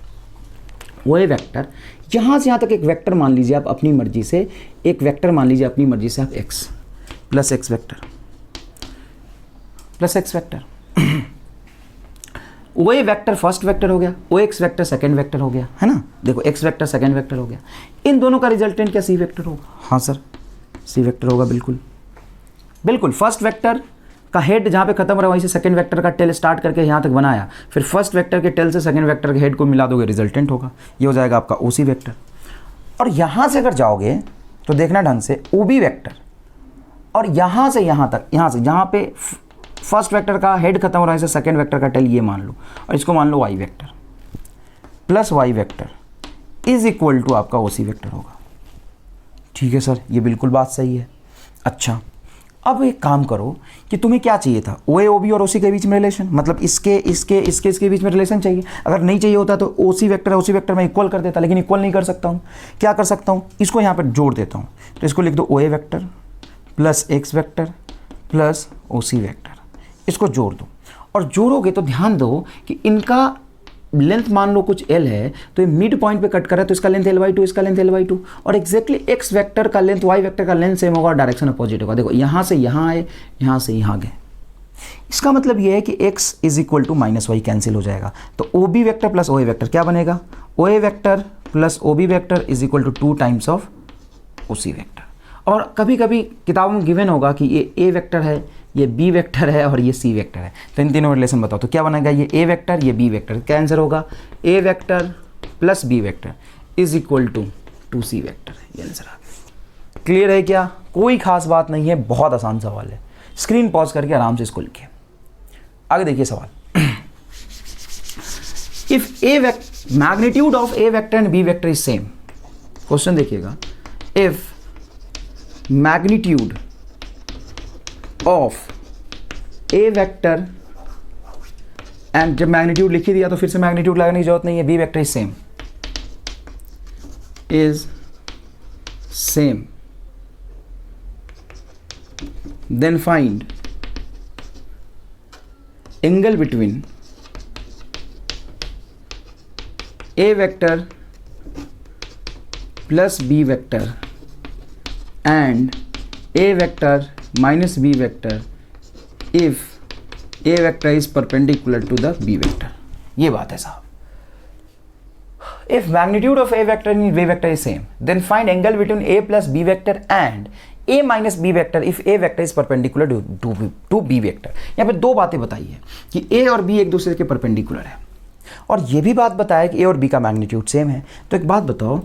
OA वेक्टर यहाँ से यहाँ तक एक वेक्टर मान लीजिए आप अपनी मर्जी से, एक वेक्टर मान लीजिए अपनी मर्जी से आप x plus x vector plus x vector OA vector first vector हो गया, OX वेक्टर सेकंड वेक्टर हो गया, है ना। देखो x वेक्टर सेकंड वेक्टर हो गया, इन दोनों का रिजल्टेंट क्या C वेक्टर होगा? हाँ सर C वेक्टर होगा, बिल्कुल बिल्कुल। फर्स्ट वेक्टर का हेड जहाँ पे खत्म हो रहा है वहीं से सेकंड वेक्टर का टेल स्टार्ट करके यहाँ तक बनाया, फिर फर्स्ट वेक्टर के टेल से सेकंड वेक्टर के हेड को मिला दोगे, रिजल्टेंट होगा, ये हो जाएगा आपका OC वेक्टर। और यहाँ से अगर जाओगे तो देखना ढंग से, OB वेक्टर और यहाँ से यहाँ तक, यहाँ से जहाँ पे फर्स्ट वेक्टर का हेड खत्म हो रहा है सेकंड वेक्टर का टेल, ये मान लो, और इसको मान लो Y vector plus Y vector is equal to आपका OC वेक्टर होगा। ठीक है सर, ये बिल्कुल बात सही है। अच्छा, अब एक काम करो कि तुम्हें क्या चाहिए था, OA OB और OC के बीच में रिलेशन, मतलब इसके बीच में रिलेशन चाहिए। अगर नहीं चाहिए होता तो OC वेक्टर मैं इक्वल कर देता, लेकिन इक्वल नहीं कर सकता हूँ। क्या कर सकता हूँ, इसको यहाँ पर जोड़ देता हूँ, तो इसको लिख दो OA vector plus X vector plus OC vector, इसको जोड़ दो। और जोड़ोगे तो ध्यान दो कि इनका लेंथ मान लो कुछ L है, तो ये मिड पॉइंट पे कट कर रहा है, तो इसका लेंथ L/2, इसका लेंथ L/2, और एग्जैक्टली X वेक्टर का लेंथ Y वेक्टर का लेंथ सेम होगा, डायरेक्शन अपोजिट होगा। देखो यहाँ से यहाँ आए, यहाँ से यहाँ गए, इसका मतलब ये है कि X is equal to -y cancel हो जाएगा, तो OB vector plus OA vector क्या बनेगा, OA vector plus OB vector is equal to 2 times of OC vector. और कभी कभी किताबों में गिवन होगा कि ये A वेक्टर है, ये B वेक्टर है और ये C वेक्टर है, तो इन तीनों में रिलेशन बताओ, तो क्या बनेगा, ये A वेक्टर, ये B वेक्टर, क्या आंसर होगा, A vector plus B vector is equal to 2C vector, ये आंसर आ गया। क्लियर है क्या? कोई खास बात नहीं है, बहुत आसान सवाल है। स्क्रीन पॉज करके आराम से इसको लिखिए। आगे देखिए सवाल, if A vector magnitude of A vector and B vector is same, question देखिएगा, if magnitude of A vector and, जब मैग्नीट्यूड लिख ही दिया तो फिर से मैग्नीट्यूड लगाने की जरूरत नहीं है, B vector is same, then find angle between A vector plus B vector and A vector minus B vector if A vector is perpendicular to the B vector। ये बात है साहब। If magnitude of A vector and B vector is same, then find angle between A plus B vector and A minus B vector if A vector is perpendicular to B vector। यहाँ पे दो बातें बताई है कि A और B एक दूसरे के परपेंडिकुलर है, और ये भी बात बताया कि A और B का मैग्नीट्यूड सेम है। तो एक बात बताओ,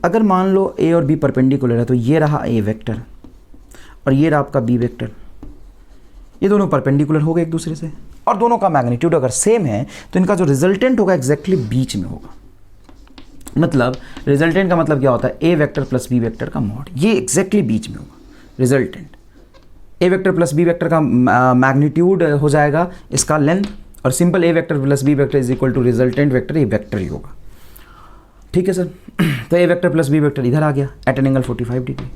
अगर मान लो A और B परपेंडिकुलर है, तो ये रहा A वेक्टर और ये रहा आपका B वेक्टर, ये दोनों परपेंडिकुलर हो गए एक दूसरे से, और दोनों का मैग्नीट्यूड अगर सेम है तो इनका जो रिजल्टेंट होगा एग्जैक्टली बीच में होगा। मतलब रिजल्टेंट का मतलब क्या होता है, A vector plus B vector का मॉड, ये एग्जैक्टली बीच में होगा resultant. A vector plus B vector का मैग्नीट्यूड हो जाएगा इसका लेंथ, और simple A vector plus B vector is equal to resultant vector, ये वेक्टर ही होगा। ठीक है सर, तो A vector plus B vector इधर आ गया एट एन एंगल 45 डिग्री।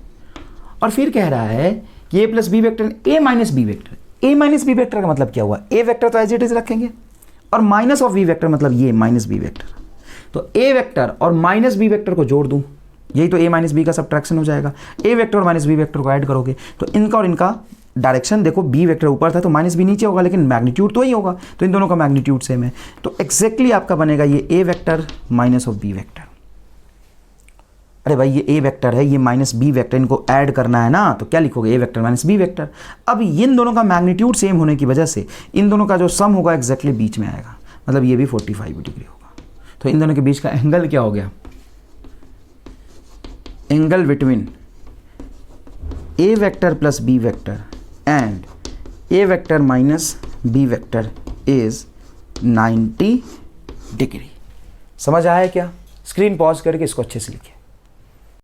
और फिर कह रहा है कि A plus B vector A minus B vector, A minus B vector का मतलब क्या हुआ, A वेक्टर तो एज इट इज रखेंगे और माइनस ऑफ बी वेक्टर मतलब ये माइनस बी वेक्टर। तो ए वेक्टर और माइनस बी वेक्टर को जोड़ दूं, यही तो ए माइनस बी का सब्ट्रैक्शन हो जाएगा। ए वेक्टर और माइनस बी वेक्टर को ऐड करोगे तो इनका और इनका डायरेक्शन देखो, बी वेक्टर ऊपर था तो माइनस बी नीचे होगा, लेकिन मैग्नीट्यूड तो ही होगा, तो इन दोनों का मैग्नीट्यूड सेम है। तो एग्जैक्टली आपका बनेगा ये A vector minus of B vector. अरे भाई ये ए वेक्टर है, ये माइनस बी वेक्टर, इनको ऐड करना है ना, तो क्या लिखोगे, A vector minus B vector. अब इन दोनों का मैग्नीट्यूड सेम होने की वजह से इन दोनों का जो सम होगा एग्जैक्टली बीच में आएगा, मतलब ये भी 45 डिग्री होगा। तो इन दोनों के बीच का एंगल क्या हो गया, angle between A vector plus B vector and A vector minus B vector is 90 degree. समझ आया क्या? स्क्रीन पॉज करके इसको अच्छे से लिखिए।